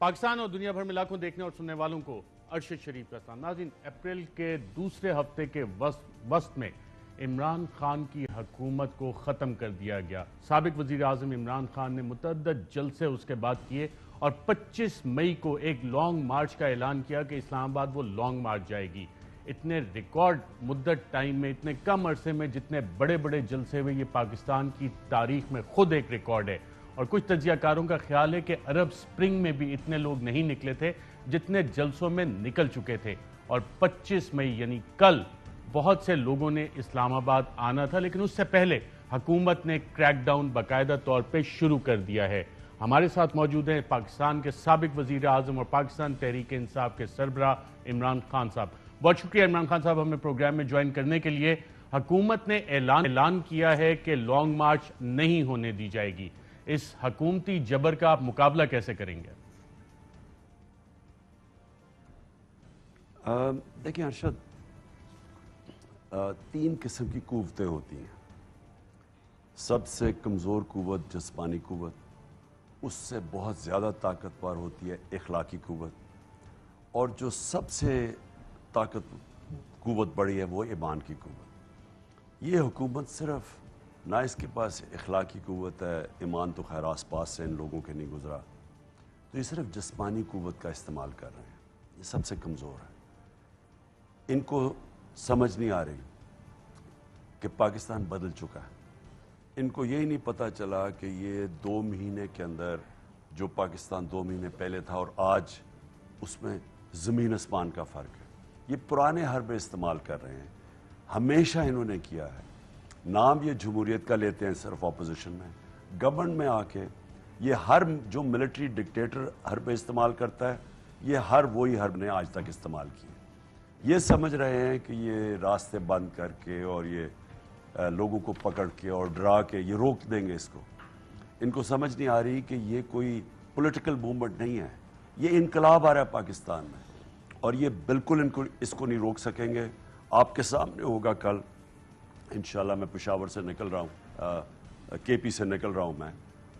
پاکستان اور دنیا بھر میں لاکھوں دیکھنے اور سننے والوں کو ارشد شریف کا سلام۔ ناظرین، اپریل کے دوسرے ہفتے کے وسط میں عمران خان کی حکومت کو ختم کر دیا گیا۔ سابق وزیر اعظم عمران خان نے متعدد جلسے اس کے بعد کیے اور 25 مئی کو ایک لانگ مارچ کا اعلان کیا کہ اسلام آباد وہ لانگ مارچ جائے گی۔ اتنے ریکارڈ مدت ٹائم میں، اتنے کم عرصے میں جتنے بڑے بڑے جلسے ہوئے، یہ پاکستان کی تاریخ میں خود ایک ریکارڈ ہے۔ اور کچھ تجزیہ کاروں کا خیال ہے کہ عرب سپرنگ میں بھی اتنے لوگ نہیں نکلے تھے جتنے جلسوں میں نکل چکے تھے۔ اور 25 مئی یعنی کل بہت سے لوگوں نے اسلام آباد آنا تھا، لیکن اس سے پہلے حکومت نے کریک ڈاؤن باقاعدہ طور پہ شروع کر دیا ہے۔ ہمارے ساتھ موجود ہیں پاکستان کے سابق وزیر اعظم اور پاکستان تحریک انصاف کے سربراہ عمران خان صاحب۔ بہت شکریہ عمران خان صاحب ہمیں پروگرام میں جوائن کرنے کے لیے۔ حکومت نے اعلان کیا ہے کہ لانگ مارچ نہیں ہونے دی جائے گی۔ اس حکومتی جبر کا آپ مقابلہ کیسے کریں گے؟ دیکھیں ارشد، 3 قسم کی قوتیں ہوتی ہیں۔ سب سے کمزور قوت جسمانی قوت، اس سے بہت زیادہ طاقتور ہوتی ہے اخلاقی قوت، اور جو سب سے قوت بڑی ہے وہ ایمان کی قوت۔ یہ حکومت صرف نہ اس کے پاس اخلاقی قوت ہے، ایمان تو خیر آس پاس سے ان لوگوں کے نہیں گزرا، تو یہ صرف جسمانی قوت کا استعمال کر رہے ہیں۔ یہ سب سے کمزور ہے۔ ان کو سمجھ نہیں آ رہی کہ پاکستان بدل چکا ہے۔ ان کو یہی نہیں پتہ چلا کہ یہ 2 مہینے کے اندر جو پاکستان 2 مہینے پہلے تھا اور آج، اس میں زمین اسمان کا فرق ہے۔ یہ پرانے حربے استعمال کر رہے ہیں، ہمیشہ انہوں نے کیا ہے۔ نام یہ جمہوریت کا لیتے ہیں صرف اپوزیشن میں، گورنمنٹ میں آ کے یہ ہر جو ملٹری ڈکٹیٹر حربے استعمال کرتا ہے، یہ ہر وہی حرب نے آج تک استعمال کی ہے۔ یہ سمجھ رہے ہیں کہ یہ راستے بند کر کے اور یہ لوگوں کو پکڑ کے اور ڈرا کے یہ روک دیں گے اس کو۔ ان کو سمجھ نہیں آ رہی کہ یہ کوئی پولیٹیکل موومنٹ نہیں ہے، یہ انقلاب آ رہا ہے پاکستان میں، اور یہ بالکل اس کو نہیں روک سکیں گے۔ آپ کے سامنے ہوگا کل، انشاءاللہ میں پشاور سے نکل رہا ہوں، کے پی سے نکل رہا ہوں میں،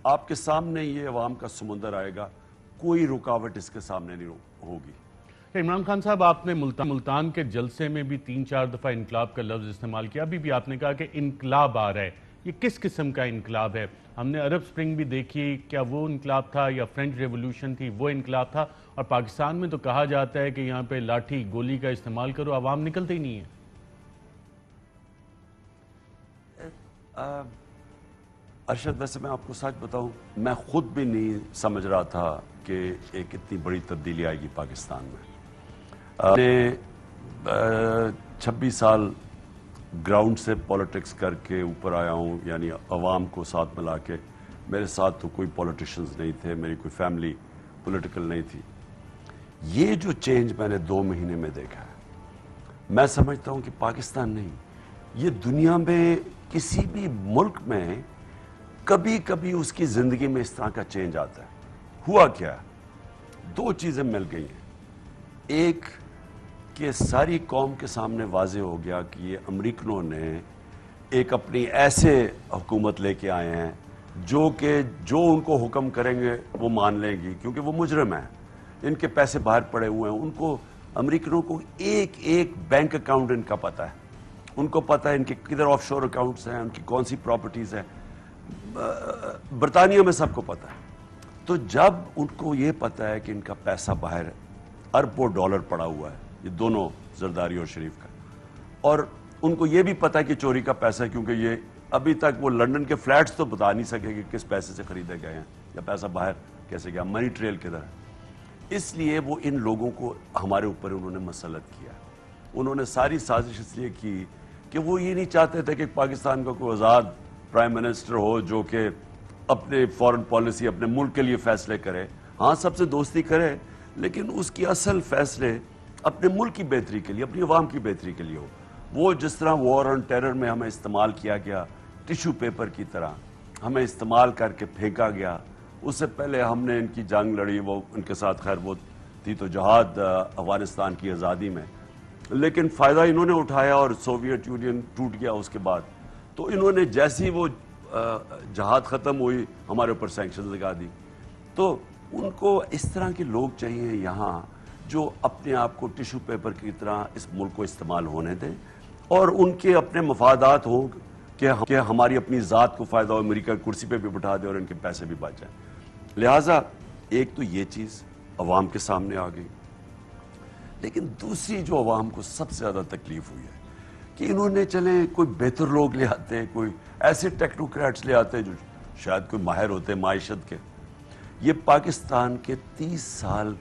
آپ کے سامنے یہ عوام کا سمندر آئے گا، کوئی رکاوٹ اس کے سامنے نہیں ہوگی۔ عمران خان صاحب، آپ نے ملتان کے جلسے میں بھی 3-4 دفعہ انقلاب کا لفظ استعمال کیا، ابھی بھی آپ نے کہا کہ انقلاب آ رہا ہے۔ یہ کس قسم کا انقلاب ہے؟ ہم نے عرب سپرنگ بھی دیکھی، کیا وہ انقلاب تھا یا فرینچ ریولوشن تھی وہ انقلاب تھا؟ اور پاکستان میں تو کہا جاتا ہے کہ یہاں پہ لاٹھی گولی کا استعمال کرو، عوام نکلتے ہی نہیں ہے۔ ارشد، ویسے میں آپ کو سچ بتاؤں، میں خود بھی نہیں سمجھ رہا تھا کہ ایک اتنی بڑی تبدیلی آئے گی پاکستان میں۔ میں نے 26 سال گراؤنڈ سے پولیٹکس کر کے اوپر آیا ہوں، یعنی عوام کو ساتھ ملا کے۔ میرے ساتھ تو کوئی پولیٹیشنز نہیں تھے، میری کوئی فیملی پولیٹیکل نہیں تھی۔ یہ جو چینج میں نے 2 مہینے میں دیکھا ہے، میں سمجھتا ہوں کہ پاکستان نہیں، یہ دنیا میں کسی بھی ملک میں کبھی کبھی اس کی زندگی میں اس طرح کا چینج آتا ہے۔ ہوا کیا؟ 2 چیزیں مل گئی ہیں۔ ایک کہ ساری قوم کے سامنے واضح ہو گیا کہ یہ امریکنوں نے ایک اپنی ایسے حکومت لے کے آئے ہیں جو ان کو حکم کریں گے وہ مان لیں گی، کیونکہ وہ مجرم ہیں، ان کے پیسے باہر پڑے ہوئے ہیں۔ ان کو، امریکنوں کو ایک بینک اکاؤنٹ ان کا پتہ ہے، ان کو پتہ ہے ان کے کدھر آف شور اکاؤنٹس ہیں، ان کی کون سی پراپرٹیز ہیں، برطانیہ میں سب کو پتہ ہے۔ تو جب ان کو یہ پتہ ہے کہ ان کا پیسہ باہر اربوں ڈالر پڑا ہوا ہے، یہ دونوں زرداری اور شریف کا، اور ان کو یہ بھی پتہ ہے کہ چوری کا پیسہ ہے، کیونکہ یہ ابھی تک وہ لنڈن کے فلیٹس تو بتا نہیں سکے کہ کس پیسے سے خریدے گئے ہیں یا پیسہ باہر کیسے گیا، منی ٹریل کدھر ہے۔ اس لیے وہ ان لوگوں کو ہمارے اوپر انہوں نے مسلط کیا۔ انہوں نے ساری سازش اس لیے کی کہ وہ یہ نہیں چاہتے تھے کہ پاکستان کا کوئی آزاد پرائم منسٹر ہو جو کہ اپنے فارن پالیسی، اپنے ملک کے لیے فیصلے کرے۔ ہاں، سب سے دوستی کرے، لیکن اس کی اصل فیصلے اپنے ملک کی بہتری کے لیے، اپنی عوام کی بہتری کے لیے ہو۔ وہ جس طرح وار آن ٹیرر میں ہمیں استعمال کیا گیا، ٹیشو پیپر کی طرح ہمیں استعمال کر کے پھینکا گیا۔ اس سے پہلے ہم نے ان کی جنگ لڑی، وہ ان کے ساتھ خیر وہ تھی تو جہاد افغانستان کی آزادی میں، لیکن فائدہ انہوں نے اٹھایا اور سوویت یونین ٹوٹ گیا اس کے بعد۔ تو انہوں نے جیسی وہ جہاد ختم ہوئی، ہمارے اوپر سینکشن لگا دی۔ تو ان کو اس طرح کے لوگ چاہیے یہاں جو اپنے آپ کو ٹیشو پیپر کی طرح اس ملک کو استعمال ہونے دیں اور ان کے اپنے مفادات ہوں کہ ہماری اپنی ذات کو فائدہ ہو، امریکہ کرسی پہ بھی بٹھا دے اور ان کے پیسے بھی بچ جائیں. لہٰذا ایک تو یہ چیز عوام کے سامنے آ گئی، لیکن دوسری جو عوام کو سب سے زیادہ تکلیف ہوئی ہے کہ انہوں نے چلیں کوئی بہتر لوگ لے آتے ہیں، کوئی ایسے ٹیکنوکریٹس لے آتے ہیں جو شاید کوئی ماہر ہوتے ہیں معیشت کے. یہ پاکستان کے 30 سال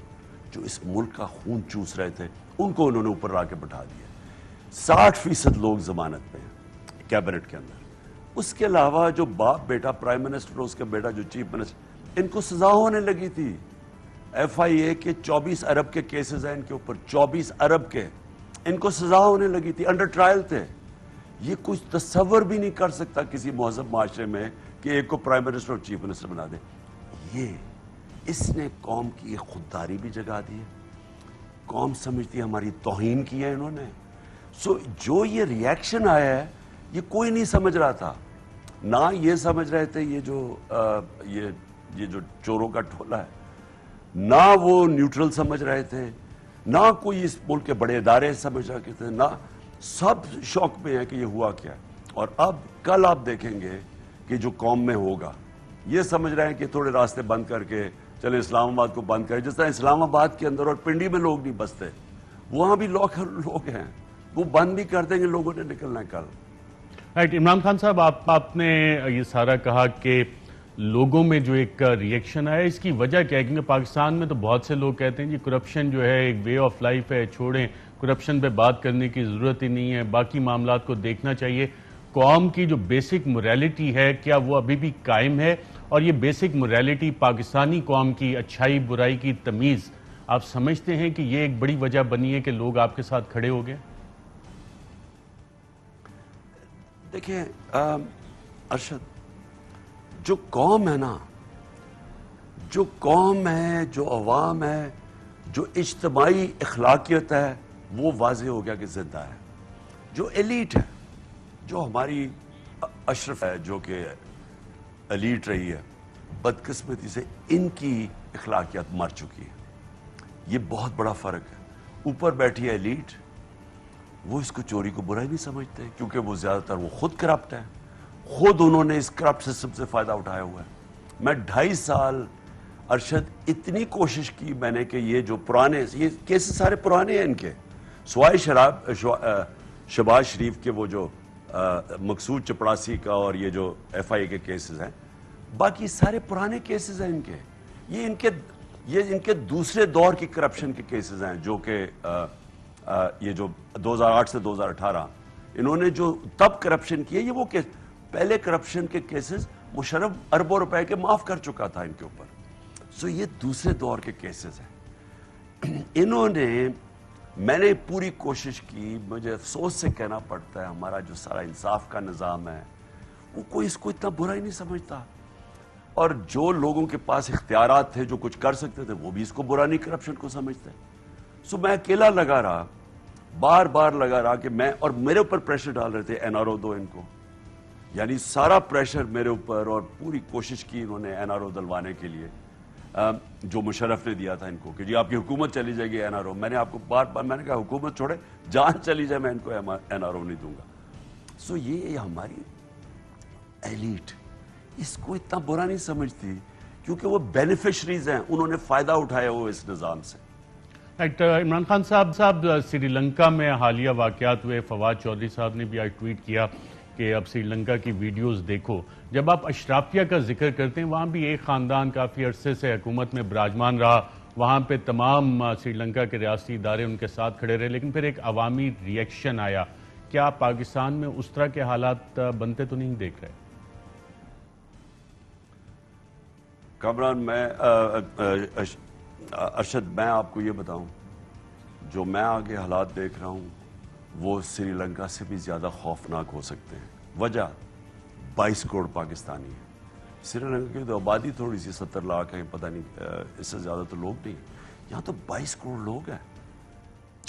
جو اس ملک کا خون چوس رہے تھے ان کو انہوں نے اوپر لا کے بٹھا دیا. 60% لوگ ضمانت پہ ہیں کیبنٹ کے اندر. اس کے علاوہ جو باپ بیٹا پرائم منسٹر اور اس کا بیٹا جو چیف منسٹر، ان کو سزا ہونے لگی تھی. FIA کے 24 ارب کے کیسز ہیں ان کے اوپر، 24 ارب کے، ان کو سزا ہونے لگی تھی، انڈر ٹرائل تھے. یہ کچھ تصور بھی نہیں کر سکتا کسی مہذب معاشرے میں کہ ایک کو پرائم منسٹر اور چیف منسٹر بنا دے. اس نے قوم کی ایک خودداری بھی جگا دی ہے. قوم سمجھتی ہے ہماری توہین کی ہے انہوں نے. جو یہ ریاکشن آیا ہے یہ کوئی نہیں سمجھ رہا تھا. نہ یہ سمجھ رہے تھے یہ جو چوروں کا ٹولہ ہے، نہ وہ نیوٹرل سمجھ رہے تھے، نہ کوئی اس ملک کے بڑے ادارے سمجھ رہے تھے، نہ سب شوق میں ہے کہ یہ ہوا کیا. اور اب کل آپ دیکھیں گے کہ جو قوم میں ہوگا، یہ سمجھ رہے ہیں کہ تھوڑے راستے بند کر کے چلے اسلام آباد کو بند کریں. جس طرح اسلام آباد کے اندر اور پنڈی میں لوگ نہیں بستے، وہاں بھی لوگ ہیں، وہ بند بھی کر دیں گے، لوگوں نے نکلنا ہے کل. رائٹ. عمران خان صاحب، آپ نے یہ سارا کہا کہ لوگوں میں جو ایک ریئیکشن آیا، اس کی وجہ کیا ہے؟ کیونکہ پاکستان میں تو بہت سے لوگ کہتے ہیں جی کرپشن جو ہے ایک وے آف لائف ہے، چھوڑیں، کرپشن پہ بات کرنے کی ضرورت ہی نہیں ہے، باقی معاملات کو دیکھنا چاہیے. قوم کی جو بیسک موریلٹی ہے کیا وہ ابھی بھی قائم ہے؟ اور یہ بیسک موریلٹی، پاکستانی قوم کی اچھائی برائی کی تمیز، آپ سمجھتے ہیں کہ یہ ایک بڑی وجہ بنی ہے کہ لوگ آپ کے ساتھ کھڑے ہو گئے؟ دیکھیں ارشد، جو قوم ہے نا، جو قوم ہے، جو عوام ہے، جو اجتماعی اخلاقیت ہے، وہ واضح ہو گیا کہ زندہ ہے. جو ایلیٹ ہے، جو ہماری اشرف ہے، جو کہ ایلیٹ رہی ہے، بدقسمتی سے ان کی اخلاقیات مر چکی ہے. یہ بہت بڑا فرق ہے. اوپر بیٹھی ہے ایلیٹ، وہ اس کو چوری کو برا ہی نہیں سمجھتے کیونکہ وہ زیادہ تر وہ خود کرپٹ ہے، خود انہوں نے اس کرپٹ سسٹم سے فائدہ اٹھایا ہوا ہے. میں 2.5 سال ارشد اتنی کوشش کی میں نے کہ یہ جو پرانے، یہ کیسز سارے پرانے ہیں ان کے، سوائے شہباز شریف کے وہ جو مقصود چپڑاسی کا اور یہ جو FIA کے کیسز ہیں، باقی سارے پرانے کیسز ہیں ان کے. یہ ان کے دوسرے دور کی کرپشن کے کیسز ہیں، جو کہ یہ جو 2008 سے 2018 انہوں نے جو تب کرپشن کی ہے، یہ وہ پہلے کرپشن کے کیسز مشرف اربوں روپے کے معاف کر چکا تھا ان کے اوپر. یہ دوسرے دور کے کیسز ہیں. انہوں نے، میں نے پوری کوشش کی، مجھے افسوس سے کہنا پڑتا ہے ہمارا جو سارا انصاف کا نظام ہے وہ کوئی اس کو اتنا برا ہی نہیں سمجھتا. اور جو لوگوں کے پاس اختیارات تھے، جو کچھ کر سکتے تھے، وہ بھی اس کو برا نہیں کرپشن کو سمجھتے. میں اکیلا لگا رہا، بار بار لگا رہا کہ اور میرے اوپر پریشر ڈال رہے تھے NRO دو ان کو، یعنی سارا پریشر میرے اوپر، اور پوری کوشش کی انہوں نے NRO دلوانے کے لیے، جو مشرف نے دیا تھا ان کو کہ جی آپ کی حکومت چلی جائے گی NRO. میں نے آپ کو بار بار میں نے کہا حکومت چھوڑے، جان چلی جائے، میں ان کو NRO نہیں دوں گا. یہ ہماری ایلیٹ اس کو اتنا برا نہیں سمجھتی کیونکہ وہ بینیفیشریز ہیں، انہوں نے فائدہ اٹھایا ہوا اس نظام سے. عمران خان صاحب، سری لنکا میں حالیہ واقعات ہوئے. فواد چودھری صاحب نے بھی آج ٹویٹ کیا کہ اب سری لنکا کی ویڈیوز دیکھو. جب آپ اشرافیہ کا ذکر کرتے ہیں، وہاں بھی ایک خاندان کافی عرصے سے حکومت میں براجمان رہا، وہاں پہ تمام سری لنکا کے ریاستی ادارے ان کے ساتھ کھڑے رہے، لیکن پھر ایک عوامی ریئیکشن آیا. کیا پاکستان میں اس طرح کے حالات بنتے تو نہیں دیکھ رہے؟ کامران، ارشد، میں آپ کو یہ بتاؤں، جو میں آگے حالات دیکھ رہا ہوں وہ سری لنکا سے بھی زیادہ خوفناک ہو سکتے ہیں. وجہ 22 کروڑ پاکستانی ہیں. سری لنکا کی تو آبادی تھوڑی سی 70 لاکھ ہے، پتہ نہیں، اس سے زیادہ تو لوگ نہیں. یہاں تو 22 کروڑ لوگ ہیں،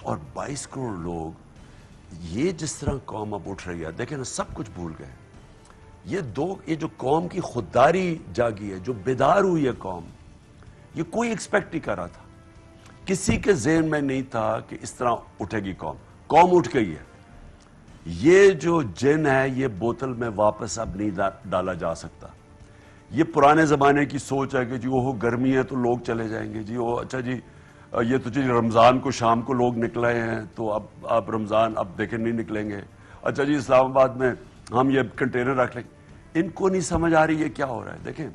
اور 22 کروڑ لوگ، یہ جس طرح قوم اب اٹھ رہی ہے، دیکھیں نا، سب کچھ بھول گئے. یہ جو قوم کی خودداری جاگی ہے، جو بیدار ہوئی ہے قوم، یہ کوئی ایکسپیکٹ نہیں کر رہا تھا. کسی کے ذہن میں نہیں تھا کہ اس طرح اٹھے گی قوم اٹھ گئی ہے. یہ جو جن ہے یہ بوتل میں واپس اب نہیں ڈالا جا سکتا. یہ پرانے زمانے کی سوچ ہے کہ جی وہ گرمی ہے تو لوگ چلے جائیں گے, جی وہ اچھا جی یہ تو جی رمضان کو شام کو لوگ نکلے ہیں تو اب رمضان اب دیکھیں نہیں نکلیں گے. اچھا جی اسلام آباد میں ہم یہ کنٹینر رکھ لیں گے. ان کو نہیں سمجھ آ رہی ہے کیا ہو رہا ہے. دیکھیں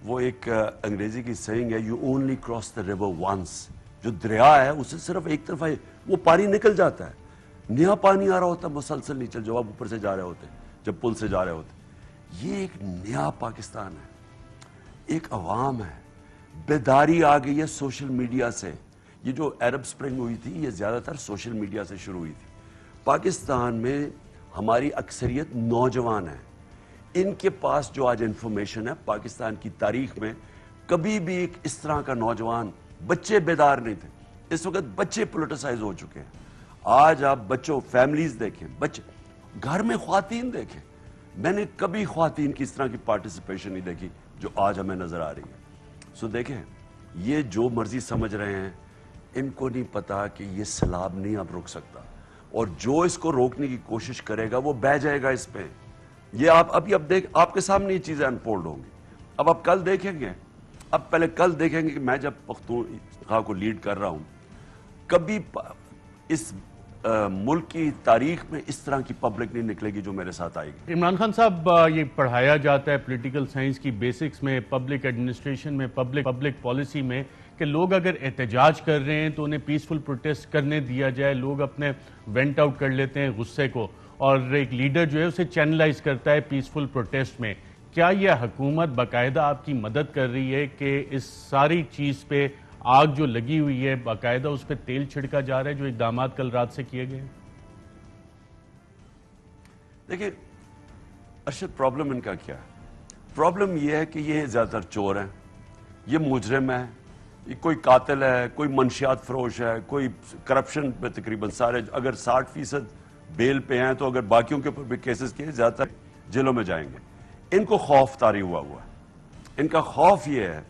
وہ ایک انگریزی کی سیئنگ ہے, you only cross the river once. جو دریا ہے اسے صرف ایک طرف ہے, وہ پانی نکل جاتا ہے, نیا پانی آ رہا ہوتا ہے مسلسل نیچے جو آپ اوپر سے جا رہے ہوتے جب پل سے جا رہے ہوتے. یہ ایک نیا پاکستان ہے, ایک عوام ہے, بیداری آ گئی ہے سوشل میڈیا سے. یہ جو عرب سپرنگ ہوئی تھی یہ زیادہ تر سوشل میڈیا سے شروع ہوئی تھی. پاکستان میں ہماری اکثریت نوجوان ہیں. ان کے پاس جو آج انفارمیشن ہے پاکستان کی تاریخ میں کبھی بھی ایک اس طرح کا نوجوان, بچے بیدار نہیں تھے. اس وقت بچے پولیٹیسائز ہو چکے ہیں. آج آپ بچوں فیملیز دیکھیں, بچے گھر میں خواتین دیکھیں. میں نے کبھی خواتین کی اس طرح کی پارٹیسپیشن نہیں دیکھی جو آج ہمیں نظر آ رہی ہے. سو دیکھیں یہ جو مرضی سمجھ رہے ہیں, ان کو نہیں پتا کہ یہ سیلاب نہیں اب رک سکتا, اور جو اس کو روکنے کی کوشش کرے گا وہ بہ جائے گا اس پہ. یہ آپ کے سامنے یہ چیزیں انفولڈ ہوں گی. اب آپ کل دیکھیں گے, اب پہلے کل دیکھیں گے کہ میں جب پختونخوا کو لیڈ کر رہا ہوں, کبھی اس ملک کی تاریخ میں اس طرح کی پبلک نہیں نکلے گی جو میرے ساتھ آئے گی. عمران خان صاحب, یہ پڑھایا جاتا ہے پولیٹیکل سائنس کی بیسکس میں, پبلک ایڈمنسٹریشن میں, پبلک پالیسی میں, کہ لوگ اگر احتجاج کر رہے ہیں تو انہیں پیسفل پروٹیسٹ کرنے دیا جائے. لوگ اپنے وینٹ آؤٹ کر لیتے ہیں غصے کو, اور ایک لیڈر جو ہے اسے چینلائز کرتا ہے پیسفل پروٹیسٹ میں. کیا یہ حکومت باقاعدہ آپ کی مدد کر رہی ہے کہ اس ساری چیز پہ آگ جو لگی ہوئی ہے باقاعدہ اس پہ تیل چھڑکا جا رہا ہے جو اقدامات کل رات سے کیے گئے ہیں؟ دیکھیں ارشد, پرابلم ان کا کیا ہے؟ پرابلم یہ ہے کہ یہ زیادہ تر چور ہیں, یہ مجرم ہے, یہ کوئی قاتل ہے, کوئی منشیات فروش ہے, کوئی کرپشن پہ تقریباً سارے, اگر 60% بیل پہ ہیں تو اگر باقیوں کے اوپر بھی کیسز کیے زیادہ تر جیلوں میں جائیں گے. ان کو خوف طاری ہوا ہے. ان کا خوف یہ ہے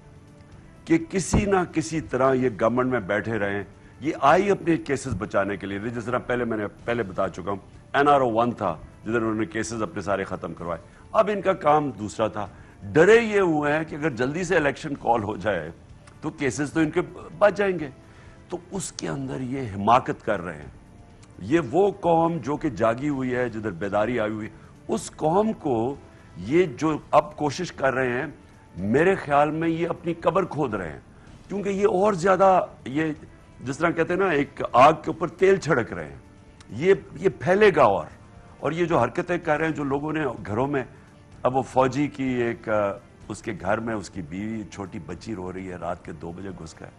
کہ کسی نہ کسی طرح یہ گورنمنٹ میں بیٹھے رہیں. یہ آئی اپنے کیسز بچانے کے لیے, جس طرح میں نے پہلے بتا چکا ہوں, NRO 1 تھا جدھر انہوں نے کیسز اپنے سارے ختم کروائے. اب ان کا کام دوسرا تھا. ڈرے یہ ہوئے ہیں کہ اگر جلدی سے الیکشن کال ہو جائے تو کیسز تو ان کے بچ جائیں گے. تو اس کے اندر یہ حماقت کر رہے ہیں. یہ وہ قوم جو کہ جاگی ہوئی ہے, جدھر بیداری آئی ہوئی, اس قوم کو یہ جو اب کوشش کر رہے ہیں, میرے خیال میں یہ اپنی قبر کھود رہے ہیں. کیونکہ یہ اور زیادہ, یہ جس طرح کہتے ہیں نا ایک آگ کے اوپر تیل چھڑک رہے ہیں. یہ پھیلے گا. اور یہ جو حرکتیں کر رہے ہیں جو لوگوں نے گھروں میں, اب وہ فوجی کی ایک اس کے گھر میں اس کی بیوی چھوٹی بچی رو رہی ہے, رات کے 2 بجے گھس گئے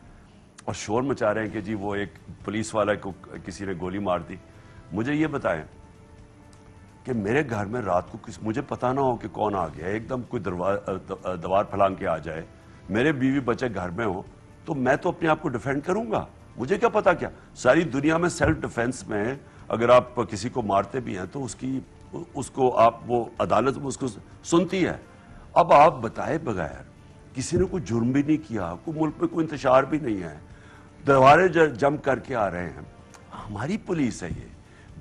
اور شور مچا رہے ہیں کہ جی وہ ایک پولیس والا کو کسی نے گولی مار دی. مجھے یہ بتائیں کہ میرے گھر میں رات کو مجھے پتا نہ ہو کہ کون آ گیا, ایک دم کوئی دیوار پھلانگ کے آ جائے, میرے بیوی بچے گھر میں ہوں, تو میں تو اپنے آپ کو ڈیفینڈ کروں گا. مجھے کیا پتا, کیا ساری دنیا میں سیلف ڈیفینس میں اگر آپ کسی کو مارتے بھی ہیں تو اس کو آپ وہ عدالت میں اس کو سنتی ہے. اب آپ بتائے بغیر کسی نے کوئی جرم بھی نہیں کیا, کوئی ملک میں کوئی انتشار بھی نہیں ہے, دیواریں جم کر کے آ رہے ہیں. ہماری پولیس ہے, یہ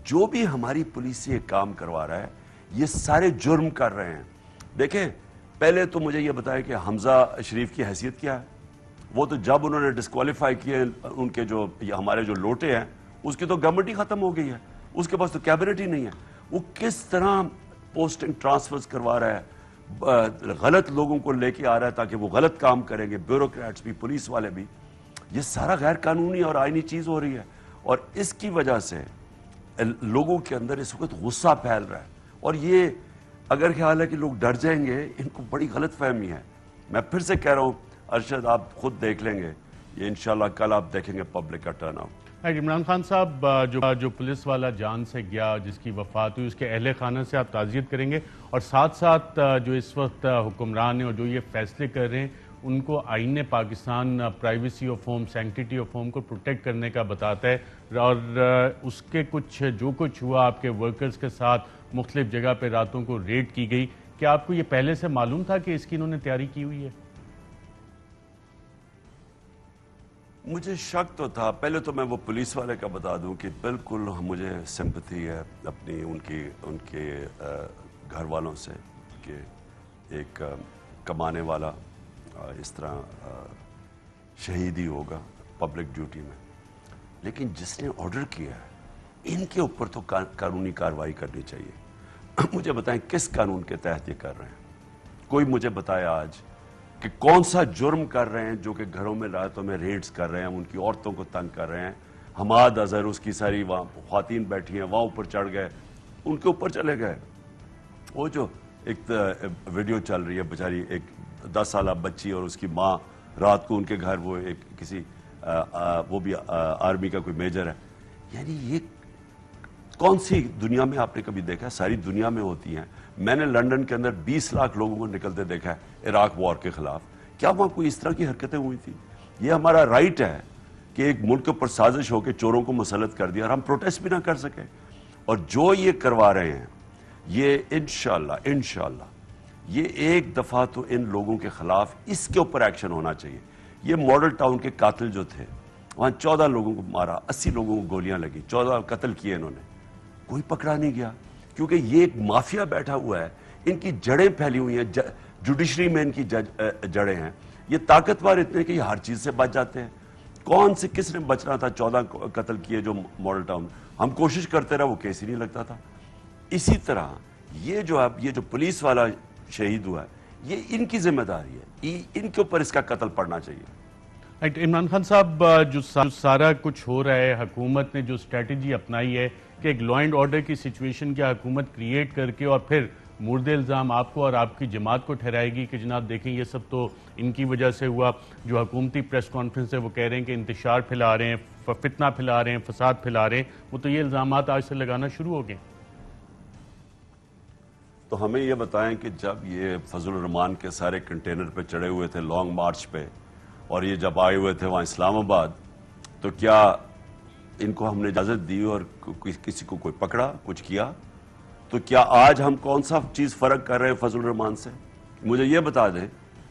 جو بھی ہماری پولیس سے یہ کام کروا رہا ہے یہ سارے جرم کر رہے ہیں. دیکھیں پہلے تو مجھے یہ بتایا کہ حمزہ شریف کی حیثیت کیا ہے. وہ تو جب انہوں نے ڈسکوالیفائی کیے ان کے جو ہمارے جو لوٹے ہیں, اس کی تو گورنمنٹ ہی ختم ہو گئی ہے, اس کے پاس تو کیبنٹ ہی نہیں ہے. وہ کس طرح پوسٹنگ ٹرانسفرز کروا رہا ہے, غلط لوگوں کو لے کے آ رہا ہے تاکہ وہ غلط کام کریں گے, بیوروکریٹس بھی, پولیس والے بھی. یہ سارا غیر قانونی اور آئینی چیز ہو رہی ہے, اور اس کی وجہ سے لوگوں کے اندر اس وقت غصہ پھیل رہا ہے. اور یہ اگر خیال ہے کہ لوگ ڈر جائیں گے, ان کو بڑی غلط فہمی ہے. میں پھر سے کہہ رہا ہوں ارشد, آپ خود دیکھ لیں گے, یہ انشاءاللہ کل آپ دیکھیں گے پبلک کا ٹرن آؤٹ. عمران خان صاحب, جو پولیس والا جان سے گیا, جس کی وفات ہوئی, اس کے اہل خانہ سے آپ تعزیت کریں گے, اور ساتھ ساتھ جو اس وقت حکمران ہیں اور جو یہ فیصلے کر رہے ہیں ان کو آئین Pakistan privacy of home, sanctity of home کو پروٹیکٹ کرنے کا بتاتا ہے, اور اس کے جو کچھ ہوا آپ کے ورکرز کے ساتھ مختلف جگہ پہ راتوں کو ریڈ کی گئی, کیا آپ کو یہ پہلے سے معلوم تھا کہ اس کی انہوں نے تیاری کی ہوئی ہے؟ مجھے شک تو تھا. پہلے تو میں وہ پولیس والے کا بتا دوں کہ بالکل مجھے سمپتھی ہے اپنی ان کے گھر والوں سے کہ ایک کمانے والا اس طرح شہید ہی ہوگا پبلک ڈیوٹی میں. لیکن جس نے آرڈر کیا ہے ان کے اوپر تو قانونی کارروائی کرنی چاہیے. مجھے بتائیں کس قانون کے تحت یہ کر رہے ہیں؟ کوئی مجھے بتائے آج کہ کون سا جرم کر رہے ہیں جو کہ گھروں میں راتوں میں ریڈز کر رہے ہیں, ان کی عورتوں کو تنگ کر رہے ہیں. حماد اظہر اس کی ساری وہاں خواتین بیٹھی ہیں وہاں اوپر چڑھ گئے, ان کے اوپر چلے گئے. وہ جو ایک ویڈیو چل رہی ہے بیچاری ایک 10 سالہ بچی اور اس کی ماں رات کو ان کے گھر, وہ ایک کسی وہ بھی آرمی کا کوئی میجر ہے. یعنی یہ کون سی دنیا میں آپ نے کبھی دیکھا؟ ساری دنیا میں ہوتی ہیں. میں نے لنڈن کے اندر 20 لاکھ لوگوں کو نکلتے دیکھا ہے عراق وار کے خلاف. کیا وہاں کوئی اس طرح کی حرکتیں ہوئی تھی؟ یہ ہمارا رائٹ ہے کہ ایک ملک پر سازش ہو کے چوروں کو مسلط کر دیا اور ہم پروٹیسٹ بھی نہ کر سکیں. اور جو یہ کروا رہے ہیں یہ انشاءاللہ یہ ایک دفعہ تو ان لوگوں کے خلاف اس کے اوپر ایکشن ہونا چاہیے. یہ ماڈل ٹاؤن کے قاتل جو تھے وہاں 14 لوگوں کو مارا, 80 لوگوں کو گولیاں لگی, 14 قتل کیے انہوں نے, کوئی پکڑا نہیں گیا کیونکہ یہ ایک مافیا بیٹھا ہوا ہے. ان کی جڑیں پھیلی ہوئی ہیں, جوڈیشری میں ان کی جڑیں ہیں. یہ طاقتور اتنے کہ یہ ہر چیز سے بچ جاتے ہیں. کس نے بچنا تھا 14 قتل کیے جو ماڈل ٹاؤن, ہم کوشش کرتے رہے وہ کیس ہی نہیں لگتا تھا. اسی طرح یہ جو پولیس والا شہید ہوا ہے یہ ان کی ذمہ داری ہے, ان کے اوپر اس کا قتل پڑنا چاہیے. عمران خان صاحب, جو سارا کچھ ہو رہا ہے, حکومت نے جو اسٹریٹجی اپنائی ہے کہ ایک لا اینڈ آرڈر کی سچویشن کیا حکومت کریٹ کر کے اور پھر مورد الزام آپ کو اور آپ کی جماعت کو ٹھہرائے گی کہ جناب دیکھیں یہ سب تو ان کی وجہ سے ہوا. جو حکومتی پریس کانفرنس ہے وہ کہہ رہے ہیں کہ انتشار پھیلا رہے ہیں, فتنہ پھیلا رہے ہیں, فساد پھیلا رہے ہیں, وہ تو یہ الزامات آج سے لگانا شروع ہو گئے. تو ہمیں یہ بتائیں کہ جب یہ فضل الرحمان کے سارے کنٹینر پہ چڑھے ہوئے تھے لانگ مارچ پہ, اور یہ جب آئے ہوئے تھے وہاں اسلام آباد, تو کیا ان کو ہم نے اجازت دی اور کسی کو کوئی پکڑا, کچھ کیا؟ تو کیا آج ہم کون سا چیز فرق کر رہے ہیں فضل الرحمان سے؟ مجھے یہ بتا دیں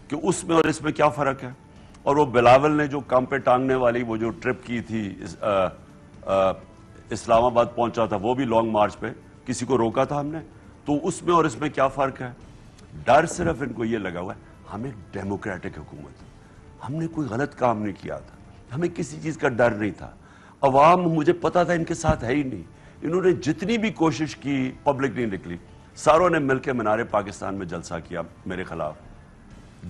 کہ اس میں اور اس میں کیا فرق ہے. اور وہ بلاول نے جو کام پہ ٹانگنے والی وہ جو ٹرپ کی تھی اسلام آباد پہنچا تھا وہ بھی لانگ مارچ پہ, کسی کو روکا تھا ہم نے؟ تو اس میں اور اس میں کیا فرق ہے؟ ڈر صرف ان کو یہ لگا ہوا ہے ہمیں ڈیموکریٹک حکومت, ہم نے کوئی غلط کام نہیں کیا تھا, ہمیں کسی چیز کا ڈر نہیں تھا. عوام مجھے پتا تھا ان کے ساتھ ہے ہی نہیں. انہوں نے جتنی بھی کوشش کی پبلک نہیں نکلی. ساروں نے مل کے مینار پاکستان میں جلسہ کیا میرے خلاف,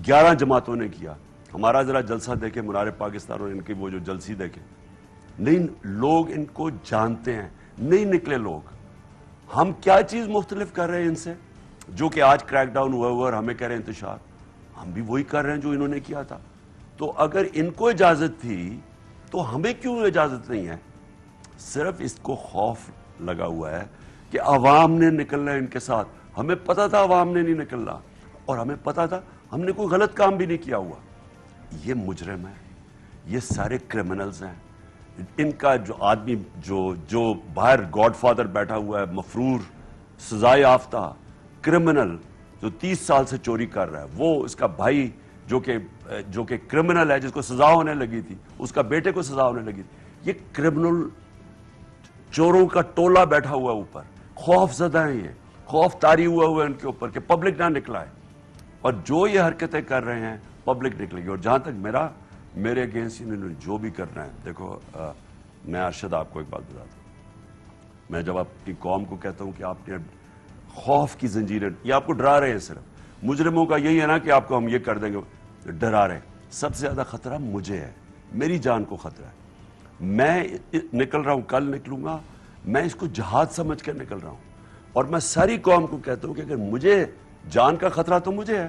11 جماعتوں نے کیا. ہمارا ذرا جلسہ دیکھیں مینار پاکستان اور ان کی وہ جو جلسی دیکھیں. نہیں, لوگ ان کو جانتے ہیں, نہیں نکلے لوگ. ہم کیا چیز مختلف کر رہے ہیں ان سے جو کہ آج کریک ڈاؤن ہوا اور ہمیں کہہ رہے ہیں انتشار؟ ہم بھی وہی کر رہے ہیں جو انہوں نے کیا تھا. تو اگر ان کو اجازت تھی تو ہمیں کیوں اجازت نہیں ہے؟ صرف اس کو خوف لگا ہوا ہے کہ عوام نے نکلنا ہے ان کے ساتھ. ہمیں پتا تھا عوام نے نہیں نکلنا, اور ہمیں پتا تھا ہم نے کوئی غلط کام بھی نہیں کیا ہوا. یہ مجرم ہے, یہ سارے کرمنلز ہیں. ان کا جو آدمی جو باہر گاڈ فادر بیٹھا ہوا ہے, مفرور, سزائے یافتہ کرمنل جو 30 سال سے چوری کر رہا ہے, وہ اس کا بھائی جو کہ کرمنل ہے جس کو سزا ہونے لگی تھی, اس کا بیٹے کو سزا ہونے لگی تھی. یہ کرمنل چوروں کا ٹولہ بیٹھا ہوا ہے اوپر, خوف زدہ ہیں, یہ خوف طاری ہوا ہے ان کے اوپر کہ پبلک نہ نکلا ہے. اور جو یہ حرکتیں کر رہے ہیں پبلک نکلے گی. اور جہاں تک میرے اگینسٹ انہوں نے جو بھی کرنا ہے, دیکھو میں ارشد آپ کو ایک بات بتاتا ہوں. میں جب اپنی قوم کو کہتا ہوں کہ آپ نے خوف کی زنجیریں, یہ آپ کو ڈرا رہے ہیں. صرف مجرموں کا یہی ہے نا کہ آپ کو ہم یہ کر دیں گے, ڈرا رہے ہیں. سب سے زیادہ خطرہ مجھے ہے, میری جان کو خطرہ ہے. میں نکل رہا ہوں, کل نکلوں گا, میں اس کو جہاد سمجھ کر نکل رہا ہوں. اور میں ساری قوم کو کہتا ہوں کہ اگر مجھے جان کا خطرہ تو مجھے ہے,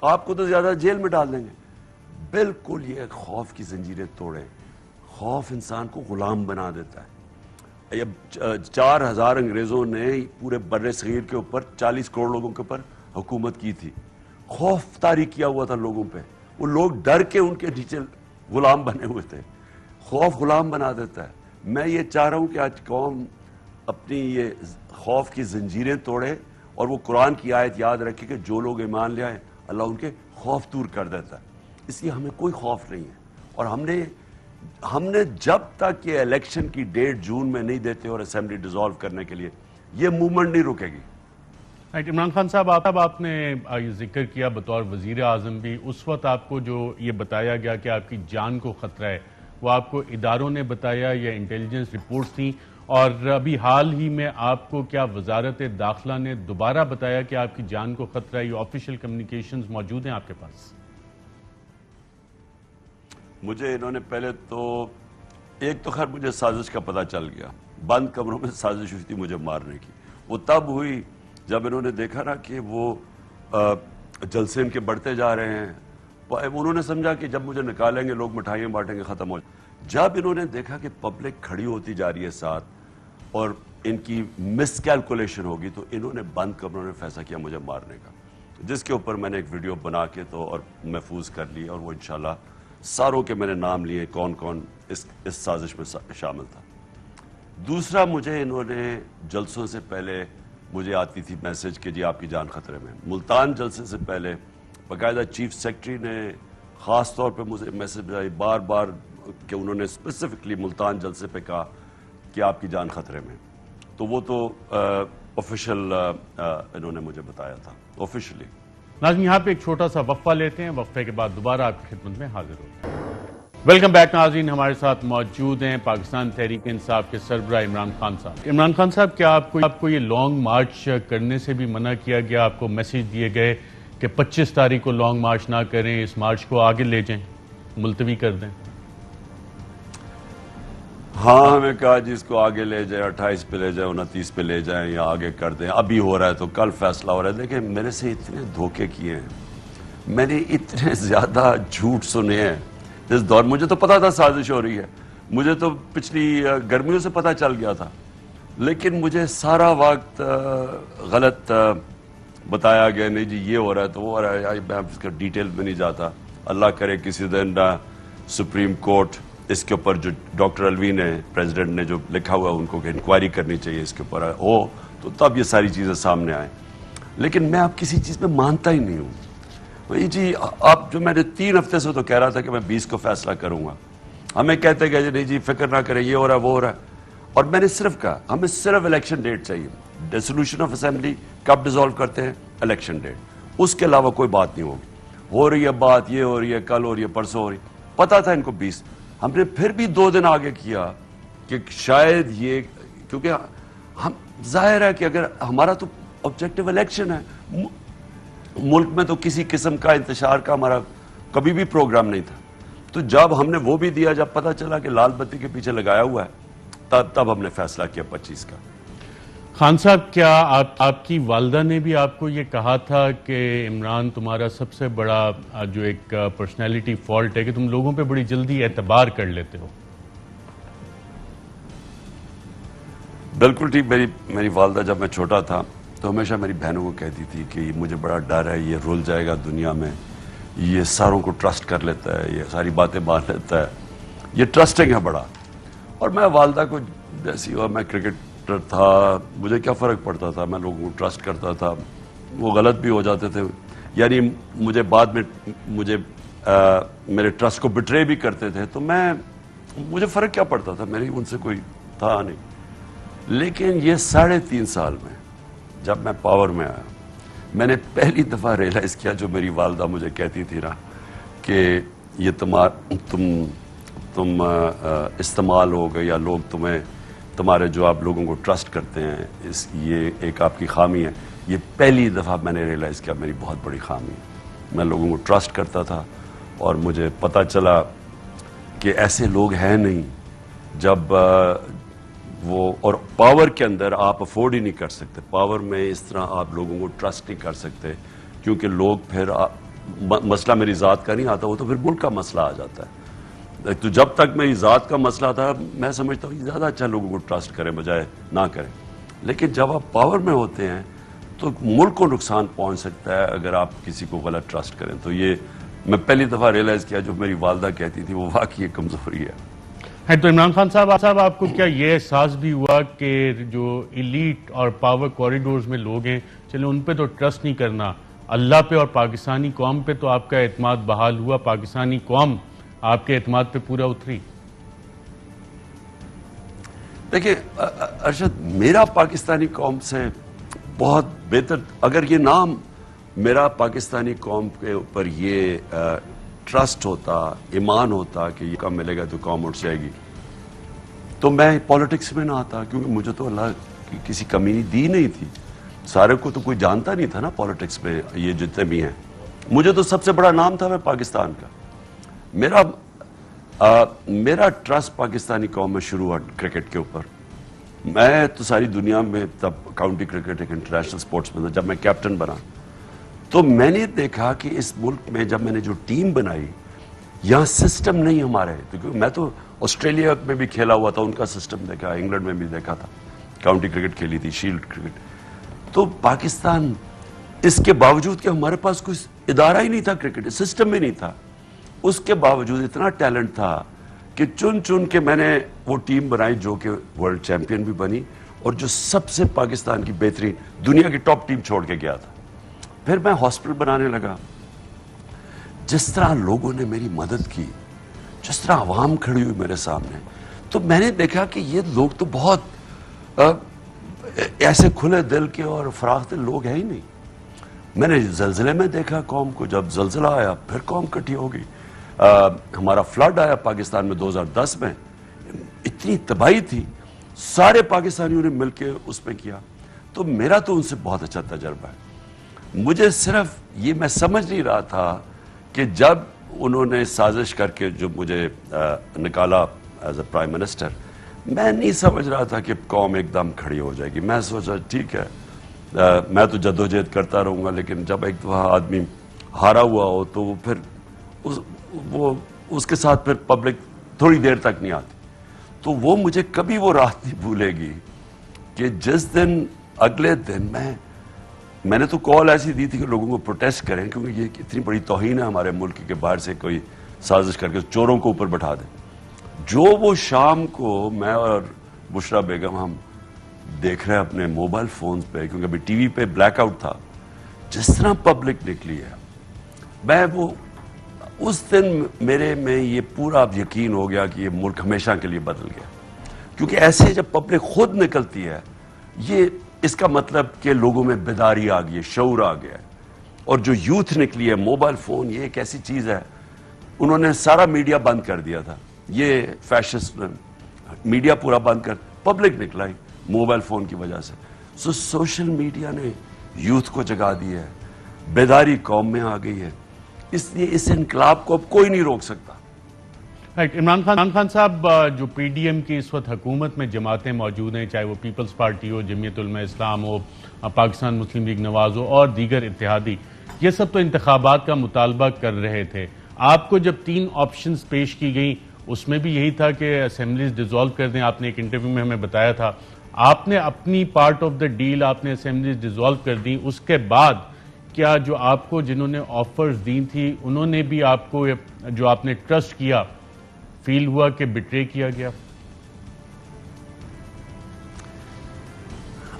آپ کو تو زیادہ جیل میں ڈال دیں گے. بالکل یہ خوف کی زنجیریں توڑیں. خوف انسان کو غلام بنا دیتا ہے. 4000 انگریزوں نے پورے بر صغیر کے اوپر 40 کروڑ لوگوں کے اوپر حکومت کی تھی. خوف طاری کیا ہوا تھا لوگوں پہ, وہ لوگ ڈر کے ان کے نیچے غلام بنے ہوئے تھے. خوف غلام بنا دیتا ہے. میں یہ چاہ رہا ہوں کہ آج قوم اپنی یہ خوف کی زنجیریں توڑے اور وہ قرآن کی آیت یاد رکھے کہ جو لوگ ایمان لے آئے اللہ ان کے خوف دور کر دیتا ہے. اس لیے ہمیں کوئی خوف نہیں ہے. اور ہم نے ہم نے جب تک یہ الیکشن کی ڈیٹ جون میں نہیں دیتے اور اسمبلی ڈیزالو کرنے کے لیے یہ موومنٹ نہیں رکے گی. عمران خان صاحب آپ نے ذکر کیا بطور وزیر اعظم بھی, اس وقت آپ کو جو یہ بتایا گیا کہ آپ کی جان کو خطرہ ہے وہ آپ کو اداروں نے بتایا یا انٹیلیجنس رپورٹس تھیں؟ اور ابھی حال ہی میں آپ کو کیا وزارت داخلہ نے دوبارہ بتایا کہ آپ کی جان کو خطرہ ہے؟ یہ آفیشیل کمیونیکیشنز موجود ہیں آپ کے پاس؟ مجھے انہوں نے پہلے تو ایک تو خیر مجھے سازش کا پتہ چل گیا, بند کمروں میں سازش ہوئی تھی مجھے مارنے کی. وہ تب ہوئی جب انہوں نے دیکھا نا کہ وہ جلسے ان کے بڑھتے جا رہے ہیں. انہوں نے سمجھا کہ جب مجھے نکالیں گے لوگ مٹھائیاں بانٹیں گے, ختم ہو جائے. جب انہوں نے دیکھا کہ پبلک کھڑی ہوتی جا رہی ہے ساتھ اور ان کی مس کیلکولیشن ہوگی, تو انہوں نے بند کمروں نے فیصلہ کیا مجھے مارنے کا, جس کے اوپر میں نے ایک ویڈیو بنا کے تو اور محفوظ کر لی, اور وہ انشاءاللہ ساروں کے میں نے نام لیے کون کون اس سازش میں شامل تھا. دوسرا, مجھے انہوں نے جلسوں سے پہلے مجھے آتی تھی میسج کہ جی آپ کی جان خطرے میں. ملتان جلسے سے پہلے باقاعدہ چیف سیکرٹری نے خاص طور پہ مجھے میسج بھیجائی بار بار کہ انہوں نے اسپیسیفکلی ملتان جلسے پہ کہا کہ آپ کی جان خطرے میں. تو وہ تو آفیشیل انہوں نے مجھے بتایا تھا آفیشلی. ناظرین یہاں پہ ایک چھوٹا سا وقفہ لیتے ہیں, وقفے کے بعد دوبارہ آپ کی خدمت میں حاضر ہوتے ہیں. ویلکم بیک ناظرین, ہمارے ساتھ موجود ہیں پاکستان تحریک انصاف کے سربراہ عمران خان صاحب. عمران خان صاحب, کیا آپ کو یہ لانگ مارچ کرنے سے بھی منع کیا گیا؟ آپ کو میسج دیے گئے کہ 25 تاریخ کو لانگ مارچ نہ کریں, اس مارچ کو آگے لے جائیں, ملتوی کر دیں؟ ہاں, ہمیں کہا جی اس کو آگے لے جائیں, 28 پہ لے جائیں, 29 پہ لے جائیں, یا آگے کر دیں. ابھی ہو رہا ہے تو کل فیصلہ ہو رہا ہے. دیکھیں میرے سے اتنے دھوکے کیے ہیں, میں نے اتنے زیادہ جھوٹ سنے ہیں اس دور. مجھے تو پتا تھا سازش ہو رہی ہے, مجھے تو پچھلی گرمیوں سے پتا چل گیا تھا, لیکن مجھے سارا وقت غلط بتایا گیا. نہیں جی یہ ہو رہا ہے تو وہ ہو رہا ہے. میں اس کا ڈیٹیل میں نہیں جاتا. اللہ کرے کسی دن سپریم کورٹ اس کے اوپر, جو ڈاکٹر الوی نے پریزیڈنٹ نے جو لکھا ہوا ہے ان کو کہ انکوائری کرنی چاہیے اس کے اوپر ہو, تو تب یہ ساری چیزیں سامنے آئیں. لیکن میں اب کسی چیز میں مانتا ہی نہیں ہوں. بھائی جی آپ جو میں نے 3 ہفتے سے تو کہہ رہا تھا کہ میں 20 کو فیصلہ کروں گا, ہمیں کہتے گئے نہیں جی فکر نہ کریں, یہ ہو رہا ہے وہ ہو رہا ہے. اور میں نے صرف کہا ہمیں صرف الیکشن ڈیٹ چاہیے, ڈیسولوشن آف اسمبلی کب ڈیزالو کرتے ہیں, الیکشن ڈیٹ, اس کے علاوہ کوئی بات نہیں ہوگی. ہو رہی ہے بات, یہ ہو رہی ہے, کل ہو رہی ہے, پرسوں ہو رہی ہے. پتا تھا ان کو 20, ہم نے پھر بھی 2 دن آگے کیا کہ شاید یہ, کیونکہ ہم ظاہر ہے کہ اگر ہمارا تو آبجیکٹو الیکشن ہے, ملک میں تو کسی قسم کا انتشار کا ہمارا کبھی بھی پروگرام نہیں تھا. تو جب ہم نے وہ بھی دیا, جب پتا چلا کہ لال بتی کے پیچھے لگایا ہوا ہے, تب ہم نے فیصلہ کیا 25 کا. خان صاحب, کیا آپ کی والدہ نے بھی آپ کو یہ کہا تھا کہ عمران تمہارا سب سے بڑا جو ایک پرسنالٹی فالٹ ہے کہ تم لوگوں پہ بڑی جلدی اعتبار کر لیتے ہو؟ بالکل ٹھیک. میری والدہ جب میں چھوٹا تھا تو ہمیشہ میری بہنوں کو کہتی تھی کہ مجھے بڑا ڈر ہے, یہ رول جائے گا دنیا میں, یہ ساروں کو ٹرسٹ کر لیتا ہے, یہ ساری باتیں مان لیتا ہے, یہ ٹرسٹنگ ہے بڑا. اور میں والدہ کو جیسی ہوا, میں کرکٹر تھا, مجھے کیا فرق پڑتا تھا, میں لوگوں کو ٹرسٹ کرتا تھا, وہ غلط بھی ہو جاتے تھے, یعنی مجھے بعد میں میرے ٹرسٹ کو بٹرے بھی کرتے تھے, تو مجھے فرق کیا پڑتا تھا, میری ان سے کوئی تھا نہیں. لیکن یہ 3.5 سال میں جب میں پاور میں آیا, میں نے پہلی دفعہ ریئلائز کیا, جو میری والدہ مجھے کہتی تھی نا کہ یہ تم استعمال ہو گئے, یا لوگ تمہارے جو آپ لوگوں کو ٹرسٹ کرتے ہیں, یہ ایک آپ کی خامی ہے. یہ پہلی دفعہ میں نے ریئلائز کیا میری بہت بڑی خامی ہے. میں لوگوں کو ٹرسٹ کرتا تھا, اور مجھے پتہ چلا کہ ایسے لوگ ہیں نہیں جب وہ, اور پاور کے اندر آپ افورڈ ہی نہیں کر سکتے. پاور میں اس طرح آپ لوگوں کو ٹرسٹ نہیں کر سکتے, کیونکہ لوگ پھر مسئلہ میری ذات کا نہیں آتا, وہ تو پھر ملک کا مسئلہ آ جاتا ہے. تو جب تک میری ذات کا مسئلہ تھا, میں سمجھتا ہوں زیادہ اچھا لوگوں کو ٹرسٹ کریں بجائے نہ کریں. لیکن جب آپ پاور میں ہوتے ہیں تو ملک کو نقصان پہنچ سکتا ہے اگر آپ کسی کو غلط ٹرسٹ کریں. تو یہ میں پہلی دفعہ ریئلائز کیا, جو میری والدہ کہتی تھی وہ واقعی کمزوری ہے. تو عمران خان صاحب, آپ کو کیا یہ احساس بھی ہوا کہ جو ایلیٹ اور پاور کوریڈورز میں لوگ ہیں, چلیں ان پہ تو ٹرسٹ نہیں کرنا, اللہ پہ اور پاکستانی قوم پہ تو آپ کا اعتماد بحال ہوا, پاکستانی قوم آپ کے اعتماد پہ پورا اتری؟ دیکھیں ارشد، میرا پاکستانی قوم سے بہت بہتر، اگر یہ نام میرا پاکستانی قوم کے اوپر یہ ٹرسٹ ہوتا، ایمان ہوتا کہ یہ کام ملے گا تو قوم اٹھ جائے گی، تو میں پالیٹکس میں نہ آتا، کیونکہ مجھے تو اللہ کی کسی کمی دی نہیں تھی. سارے کو تو کوئی جانتا نہیں تھا نا پالیٹکس میں، یہ جتنے بھی ہیں. مجھے تو سب سے بڑا نام تھا میں پاکستان کا. میرا ٹرسٹ پاکستانی قوم میں شروع ہوا کرکٹ کے اوپر. میں تو ساری دنیا میں تب کاؤنٹی کرکٹ ایک انٹرنیشنل سپورٹس میں تھا. جب میں کیپٹن بنا تو میں نے دیکھا کہ اس ملک میں جب میں نے جو ٹیم بنائی، یہاں سسٹم نہیں ہمارے. کیونکہ میں تو آسٹریلیا میں بھی کھیلا ہوا تھا، ان کا سسٹم دیکھا، انگلینڈ میں بھی دیکھا تھا، کاؤنٹی کرکٹ کھیلی تھی، شیلڈ کرکٹ. تو پاکستان، اس کے باوجود کہ ہمارے پاس کوئی ادارہ ہی نہیں تھا، کرکٹ سسٹم بھی نہیں تھا، اس کے باوجود اتنا ٹیلنٹ تھا کہ چن چن کے میں نے وہ ٹیم بنائی جو کہ ورلڈ چیمپئن بھی بنی، اور جو سب سے پاکستان کی بہترین دنیا کی ٹاپ ٹیم چھوڑ کے گیا تھا. پھر میں ہاسپٹل بنانے لگا. جس طرح لوگوں نے میری مدد کی، جس طرح عوام کھڑی ہوئی میرے سامنے، تو میں نے دیکھا کہ یہ لوگ تو بہت ایسے کھلے دل کے اور فراخ دل لوگ ہیں ہی نہیں. میں نے زلزلے میں دیکھا قوم کو، جب زلزلہ آیا پھر قوم کٹھی ہو گئی. ہمارا فلڈ آیا پاکستان میں 2010 میں، اتنی تباہی تھی، سارے پاکستانیوں نے مل کے اس میں کیا. تو میرا تو ان سے بہت اچھا تجربہ ہے. مجھے صرف یہ میں سمجھ نہیں رہا تھا کہ جب انہوں نے سازش کر کے جو مجھے نکالا ایز اے پرائم منسٹر، میں نہیں سمجھ رہا تھا کہ قوم ایک دم کھڑی ہو جائے گی. میں سوچا ٹھیک ہے، میں تو جدوجہد کرتا رہوں گا، لیکن جب ایک دفعہ آدمی ہارا ہوا ہو تو وہ پھر اس کے ساتھ پھر پبلک تھوڑی دیر تک نہیں آتی. تو وہ مجھے کبھی وہ رات نہیں بھولے گی کہ جس دن اگلے دن میں نے تو کال ایسی دی تھی کہ لوگوں کو پروٹیسٹ کریں، کیونکہ یہ اتنی بڑی توہین ہے ہمارے ملک کے باہر سے کوئی سازش کر کے چوروں کو اوپر بٹھا دے. جو وہ شام کو میں اور بشرا بیگم ہم دیکھ رہے ہیں اپنے موبائل فونز پہ، کیونکہ ابھی ٹی وی پہ بلیک آؤٹ تھا، جس طرح پبلک نکلی ہے، میں وہ اس دن میرے میں یہ پورا اب یقین ہو گیا کہ یہ ملک ہمیشہ کے لیے بدل گیا. کیونکہ ایسے جب پبلک خود نکلتی ہے، یہ اس کا مطلب کہ لوگوں میں بیداری آ گئی ہے، شعور آ گیا ہے. اور جو یوتھ نکلی ہے، موبائل فون یہ ایک ایسی چیز ہے، انہوں نے سارا میڈیا بند کر دیا تھا، یہ فیشسٹ میڈیا پورا بند کر، پبلک نکلا ہی موبائل فون کی وجہ سے. سوشل میڈیا نے یوتھ کو جگا دی ہے، بیداری قوم میں آ گئی ہے. اس لیے اس انقلاب کو اب کوئی نہیں روک سکتا. عمران خان صاحب، جو پی ڈی ایم کی اس وقت حکومت میں جماعتیں موجود ہیں، چاہے وہ پیپلز پارٹی ہو، جمعیت علماء اسلام ہو، پاکستان مسلم لیگ نواز ہو اور دیگر اتحادی، یہ سب تو انتخابات کا مطالبہ کر رہے تھے. آپ کو جب 3 آپشنز پیش کی گئیں، اس میں بھی یہی تھا کہ اسمبلیز ڈیزالو کر دیں. آپ نے ایک انٹرویو میں ہمیں بتایا تھا آپ نے اپنی پارٹ آف دا ڈیل، آپ نے اسمبلیز ڈیزالو کر دیں. اس کے بعد کیا جو آپ کو جنہوں نے آفرز دی تھی، انہوں نے بھی آپ کو جو آپ نے ٹرسٹ کیا، فیل ہوا کہ بٹرے کیا گیا؟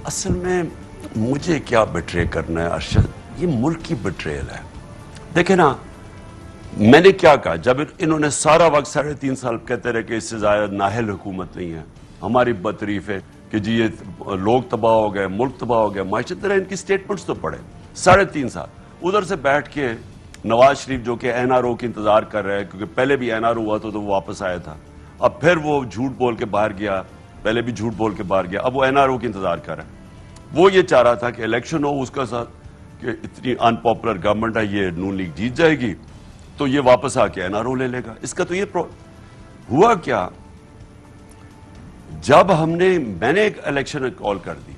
اصل میں مجھے کیا بٹرے کرنا ہے ارشد، یہ ملک کی بٹریل ہے. دیکھیں نا، میں نے کیا کہا جب انہوں نے سارا وقت 3.5 سال کہتے رہے کہ اس سے زائد نااہل حکومت نہیں ہے، ہماری بطریف ہے کہ جی یہ لوگ تباہ ہو گئے، ملک تباہ ہو گیا، معیشت طرح، ان کی سٹیٹمنٹس تو پڑھے. 3.5 سال ادھر سے بیٹھ کے نواز شریف جو کہ این آر او کی انتظار کر رہے ہیں، کیونکہ پہلے بھی این آر او ہوا تو وہ واپس آیا تھا، اب پھر وہ جھوٹ بول کے باہر گیا، پہلے بھی جھوٹ بول کے باہر گیا، اب وہ این آر او کی انتظار کر رہے ہیں. وہ یہ چاہ رہا تھا کہ الیکشن ہو اس کا ساتھ، کہ اتنی ان پاپولر گورنمنٹ ہے، یہ نون لیگ جیت جائے گی تو یہ واپس آ کے این آر او لے لے گا. اس کا تو یہ ہوا کیا، جب میں نے ایک الیکشن کال کر دی.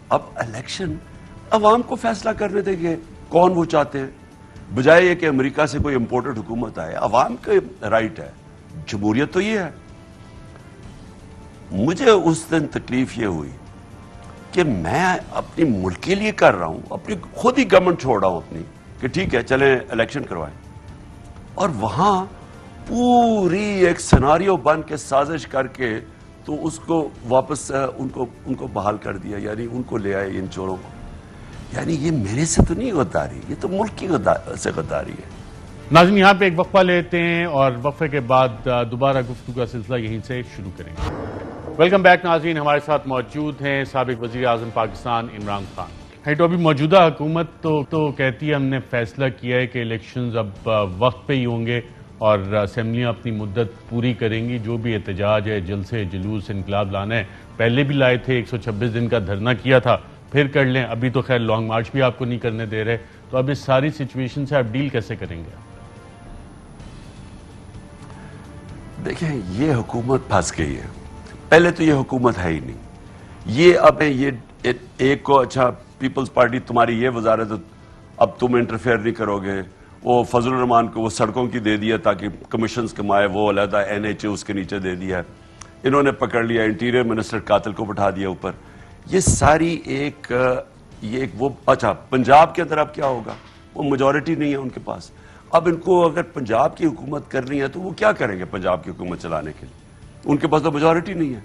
اب الیکشن عوام کو فیصلہ کرنے دیں کہ کون وہ چاہتے ہیں، بجائے یہ کہ امریکہ سے کوئی امپورٹڈ حکومت آئے. عوام کا رائٹ ہے، جمہوریت تو یہ ہے. مجھے اس دن تکلیف یہ ہوئی کہ میں اپنی ملک کے لیے کر رہا ہوں، اپنی خود ہی گورنمنٹ چھوڑ رہا ہوں اپنی، کہ ٹھیک ہے چلیں الیکشن کروائیں، اور وہاں پوری ایک سیناریو بن کے سازش کر کے تو اس کو واپس ان کو بحال کر دیا، یعنی ان کو لے آئے ان چوروں کو. یعنی یہ میرے سے تو نہیں غداری، یہ تو ملک کی سے غداری ہے. ناظرین، یہاں پہ ایک وقفہ لیتے ہیں اور وقفے کے بعد دوبارہ گفتگو کا سلسلہ یہیں سے شروع کریں گے. ویلکم بیک ناظرین، ہمارے ساتھ موجود ہیں سابق وزیر اعظم پاکستان عمران خان۔ تو ابھی موجودہ حکومت تو کہتی ہے ہم نے فیصلہ کیا ہے کہ الیکشنز اب وقت پہ ہی ہوں گے اور اسمبلیاں اپنی مدت پوری کریں گی، جو بھی احتجاج ہے، جلسے، جلوس، انقلاب لانا ہے، پہلے بھی لائے تھے، 126 دن کا دھرنا کیا تھا، پھر کر لیں، ابھی تو خیر لانگ مارچ بھی آپ کو نہیں کرنے دے رہے، تو اب اس ساری سچویشن سے آپ ڈیل کیسے کریں گے؟ دیکھیں، یہ حکومت پھنس گئی ہے۔ پہلے تو یہ حکومت ہے ہی نہیں، یہ اب یہ ایک کو اچھا پیپلز پارٹی تمہاری یہ وزارت اب تم انٹرفیئر نہیں کرو گے، وہ فضل الرحمان کو وہ سڑکوں کی دے دیا تاکہ کمیشنز کمائے، وہ علیحدہ NHA اس کے نیچے دے دیا ہے، انہوں نے پکڑ لیا انٹیریئر منسٹر قاتل کو بٹھا دیا اوپر۔ یہ ساری ایک وہ اچھا پنجاب کے اندر اب کیا ہوگا؟ وہ میجورٹی نہیں ہے ان کے پاس۔ اب ان کو اگر پنجاب کی حکومت کرنی ہے تو وہ کیا کریں گے پنجاب کی حکومت چلانے کے لیے؟ ان کے پاس تو میجورٹی نہیں ہے،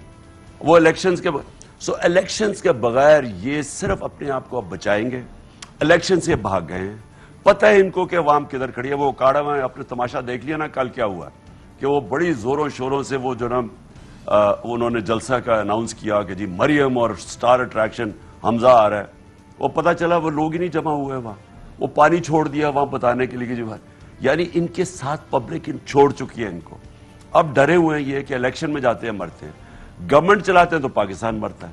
وہ الیکشنز کے بغیر یہ صرف اپنے آپ کو اب بچائیں گے۔ الیکشن سے بھاگ گئے ہیں، پتہ ہے ان کو کہ عوام کدھر کھڑی ہے۔ وہ کاڑا میں اپنے تماشا دیکھ لیا نا کل کیا ہوا کہ وہ بڑی زوروں شوروں سے وہ جو نا انہوں نے جلسہ کا اناؤنس کیا کہ جی مریم اور سٹار اٹریکشن حمزہ آ رہا ہے، وہ پتہ چلا وہ لوگ ہی نہیں جمع ہوئے وہاں، وہ پانی چھوڑ دیا وہاں بتانے کے لیے کہ جی یعنی ان کے ساتھ پبلک چھوڑ چکی ہے ان کو۔ اب ڈرے ہوئے ہیں یہ کہ الیکشن میں جاتے ہیں مرتے ہیں، گورنمنٹ چلاتے ہیں تو پاکستان مرتا ہے۔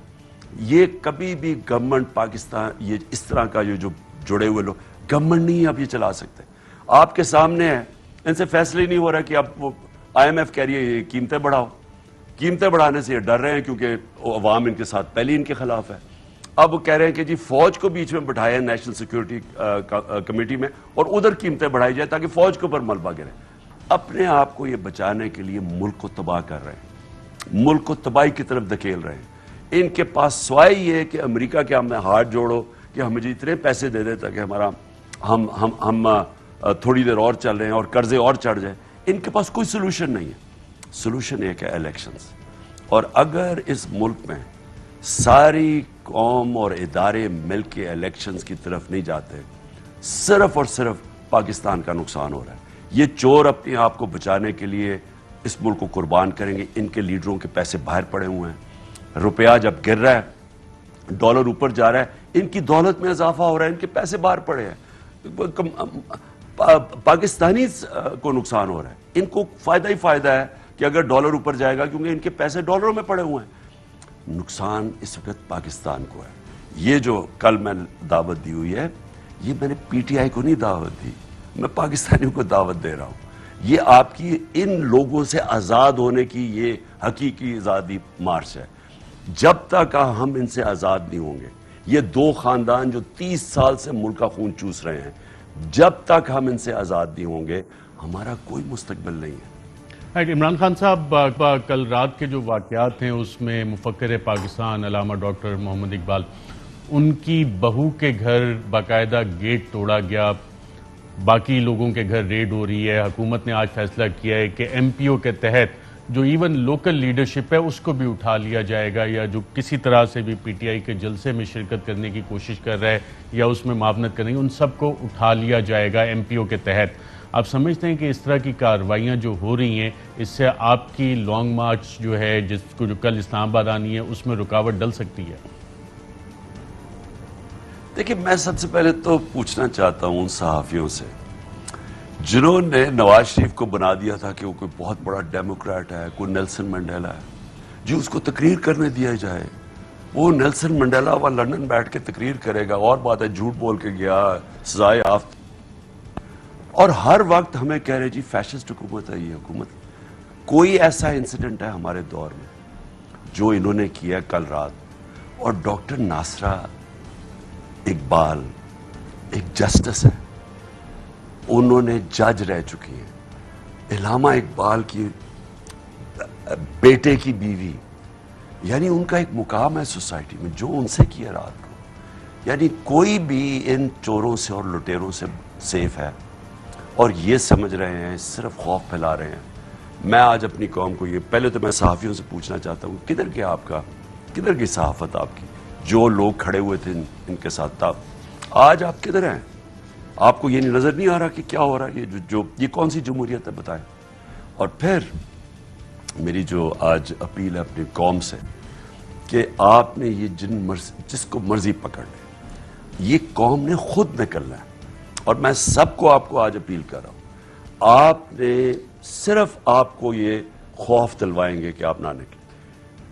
یہ کبھی بھی گورنمنٹ پاکستان یہ اس طرح کا یہ جو جڑے ہوئے لوگ گورنمنٹ نہیں اب یہ چلا سکتے۔ آپ کے سامنے ہے، ان سے فیصلے نہیں ہو رہا کہ اب وہ IMF کہہ رہی ہے یہ قیمتیں بڑھاؤ، قیمتیں بڑھانے سے یہ ڈر رہے ہیں کیونکہ عوام ان کے ساتھ پہلے ان کے خلاف ہے۔ اب وہ کہہ رہے ہیں کہ جی فوج کو بیچ میں بٹھائے نیشنل سیکیورٹی کمیٹی میں اور ادھر قیمتیں بڑھائی جائے تاکہ فوج کے اوپر ملبہ گرے۔ اپنے آپ کو یہ بچانے کے لیے ملک کو تباہ کر رہے ہیں، ملک کو تباہی کی طرف دھکیل رہے ہیں۔ ان کے پاس سوائے یہ کہ امریکہ کے ہمیں ہاتھ جوڑو کہ ہمیں جی اتنے پیسے دے دے تاکہ ہمارا ہم تھوڑی دیر اور چل رہے ہیں اور قرضے اور چڑھ جائیں، ان کے پاس کوئی سلوشن نہیں ہے۔ سلوشن ایک ہے الیکشنز، اور اگر اس ملک میں ساری قوم اور ادارے مل کے الیکشنز کی طرف نہیں جاتے، صرف اور صرف پاکستان کا نقصان ہو رہا ہے۔ یہ چور اپنے آپ کو بچانے کے لیے اس ملک کو قربان کریں گے۔ ان کے لیڈروں کے پیسے باہر پڑے ہوئے ہیں، روپیہ جب گر رہا ہے، ڈالر اوپر جا رہا ہے، ان کی دولت میں اضافہ ہو رہا ہے، ان کے پیسے باہر پڑے ہیں، پاکستانی کو نقصان ہو رہا ہے۔ ان کو فائدہ ہی فائدہ ہے کہ اگر ڈالر اوپر جائے گا کیونکہ ان کے پیسے ڈالروں میں پڑے ہوئے ہیں۔ نقصان اس وقت پاکستان کو ہے۔ یہ جو کل میں دعوت دی ہوئی ہے، یہ میں نے PTI کو نہیں دعوت دی، میں پاکستانیوں کو دعوت دے رہا ہوں۔ یہ آپ کی ان لوگوں سے آزاد ہونے کی یہ حقیقی آزادی مارچ ہے۔ جب تک ہم ان سے آزاد نہیں ہوں گے، یہ دو خاندان جو 30 سال سے ملک کا خون چوس رہے ہیں، جب تک ہم ان سے آزاد نہیں ہوں گے ہمارا کوئی مستقبل نہیں ہے۔ عمران خان صاحب، کل رات کے جو واقعات ہیں اس میں مفکر پاکستان علامہ ڈاکٹر محمد اقبال، ان کی بہو کے گھر باقاعدہ گیٹ توڑا گیا، باقی لوگوں کے گھر ریڈ ہو رہی ہے۔ حکومت نے آج فیصلہ کیا ہے کہ MPO کے تحت جو ایون لوکل لیڈرشپ ہے اس کو بھی اٹھا لیا جائے گا، یا جو کسی طرح سے بھی PTI کے جلسے میں شرکت کرنے کی کوشش کر رہا ہے یا اس میں معاونت کریں گے، ان سب کو اٹھا لیا جائے گا MPO کے تحت۔ آپ سمجھتے ہیں کہ اس طرح کی کارروائیاں جو ہو رہی ہیں اس سے آپ کی لانگ مارچ جو ہے جس کو جو کل اسلام آباد آنی ہے اس میں رکاوٹ ڈل سکتی ہے؟ دیکھیں، میں سب سے پہلے تو پوچھنا چاہتا ہوں ان صحافیوں سے جنہوں نے نواز شریف کو بنا دیا تھا کہ وہ کوئی بہت بڑا ڈیموکریٹ ہے، کوئی نیلسن منڈیلا ہے، جی اس کو تقریر کرنے دیا جائے۔ وہ نیلسن منڈیلا وہاں لندن بیٹھ کے تقریر کرے گا، اور بات ہے جھوٹ بول کے گیا، سزائے یافتہ، اور ہر وقت ہمیں کہہ رہے جی فیشسٹ حکومت ہے یہ حکومت۔ کوئی ایسا انسیڈنٹ ہے ہمارے دور میں جو انہوں نے کیا کل رات؟ اور ڈاکٹر ناصرہ اقبال ایک جسٹس ہے، انہوں نے جج رہ چکی ہیں۔ علامہ اقبال کی بیٹے کی بیوی، یعنی ان کا ایک مقام ہے سوسائٹی میں، جو ان سے کیا رات کو، یعنی کوئی بھی ان چوروں سے اور لٹیروں سے سیف ہے؟ اور یہ سمجھ رہے ہیں، صرف خوف پھیلا رہے ہیں۔ میں آج اپنی قوم کو یہ پہلے تو میں صحافیوں سے پوچھنا چاہتا ہوں، کدھر گیا آپ کا، کدھر کی صحافت آپ کی؟ جو لوگ کھڑے ہوئے تھے ان کے ساتھ تھا، آج آپ کدھر ہیں؟ آپ کو یہ نظر نہیں آ رہا کہ کیا ہو رہا ہے؟ یہ کون سی جمہوریت ہے بتائیں؟ اور پھر میری جو آج اپیل ہے اپنی قوم سے کہ آپ نے یہ جس کو مرضی پکڑ لے، یہ قوم نے خود نکلنا ہے. اور میں سب کو آپ کو آج اپیل کر رہا ہوں، آپ نے صرف آپ کو یہ خوف دلوائیں گے کہ آپ نہ نکلیں.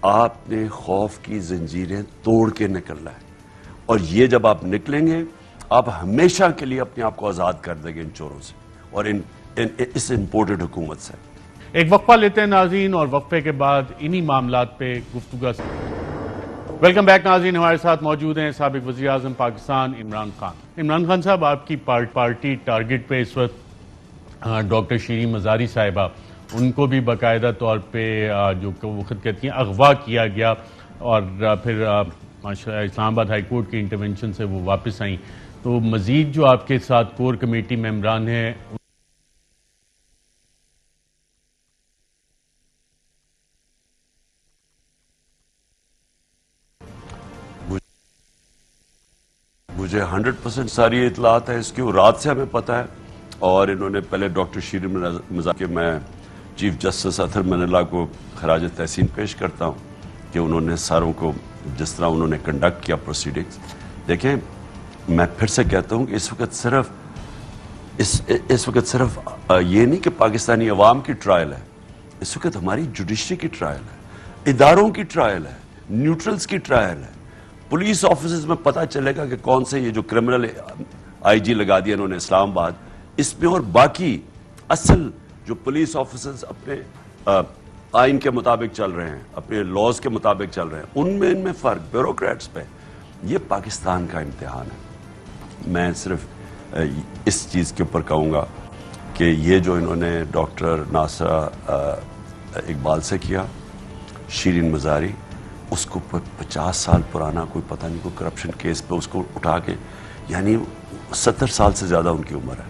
آپ نے خوف کی زنجیریں توڑ کے نکلنا ہے، اور یہ جب آپ نکلیں گے آپ ہمیشہ کے لیے اپنے آپ کو آزاد کر دیں گے ان چوروں سے اور اس امپورٹڈ حکومت سے. ایک وقفہ لیتے ہیں ناظرین، اور وقفے کے بعد انہی معاملات پہ گفتگو. ویلکم بیک ناظرین، ہمارے ساتھ موجود ہیں سابق وزیر اعظم پاکستان عمران خان. عمران خان صاحب، آپ کی پارٹی ٹارگٹ پہ اس وقت ڈاکٹر شیریں مزاری صاحبہ، ان کو بھی باقاعدہ طور پہ جو وہ خود کہتی ہیں اغوا کیا گیا، اور پھر اسلام آباد ہائی کورٹ کی انٹرونشن سے وہ واپس آئیں. تو مزید جو آپ کے ساتھ کور کمیٹی ممبران ہیں، مجھے 100% ساری اطلاعات ہے اس کی، رات سے ہمیں پتہ ہے. اور انہوں نے پہلے ڈاکٹر شیریں مزاری کے میں چیف جسٹس اطہر مناللہ کو خراج تحسین پیش کرتا ہوں کہ انہوں نے ساروں کو جس طرح انہوں نے کنڈکٹ کیا پروسیڈنگز. دیکھیں، میں پھر سے کہتا ہوں کہ اس وقت صرف یہ نہیں کہ پاکستانی عوام کی ٹرائل ہے، اس وقت ہماری جوڈیشری کی ٹرائل ہے، اداروں کی ٹرائل ہے، نیوٹرلز کی ٹرائل ہے. پولیس آفیسز میں پتہ چلے گا کہ کون سے یہ جو کرمنل آئی جی لگا دیا انہوں نے اسلام آباد، اس میں اور باقی اصل جو پولیس آفیسرز اپنے آئین کے مطابق چل رہے ہیں، اپنے لاز کے مطابق چل رہے ہیں، ان میں فرق بیوروکریٹس پہ. یہ پاکستان کا امتحان ہے. میں صرف اس چیز کے اوپر کہوں گا کہ یہ جو انہوں نے ڈاکٹر ناصرہ اقبال سے کیا، شیریں مزاری، اس کو 50 سال پرانا کوئی پتہ نہیں کوئی کرپشن کیس پہ اس کو اٹھا کے، یعنی 70 سال سے زیادہ ان کی عمر ہے.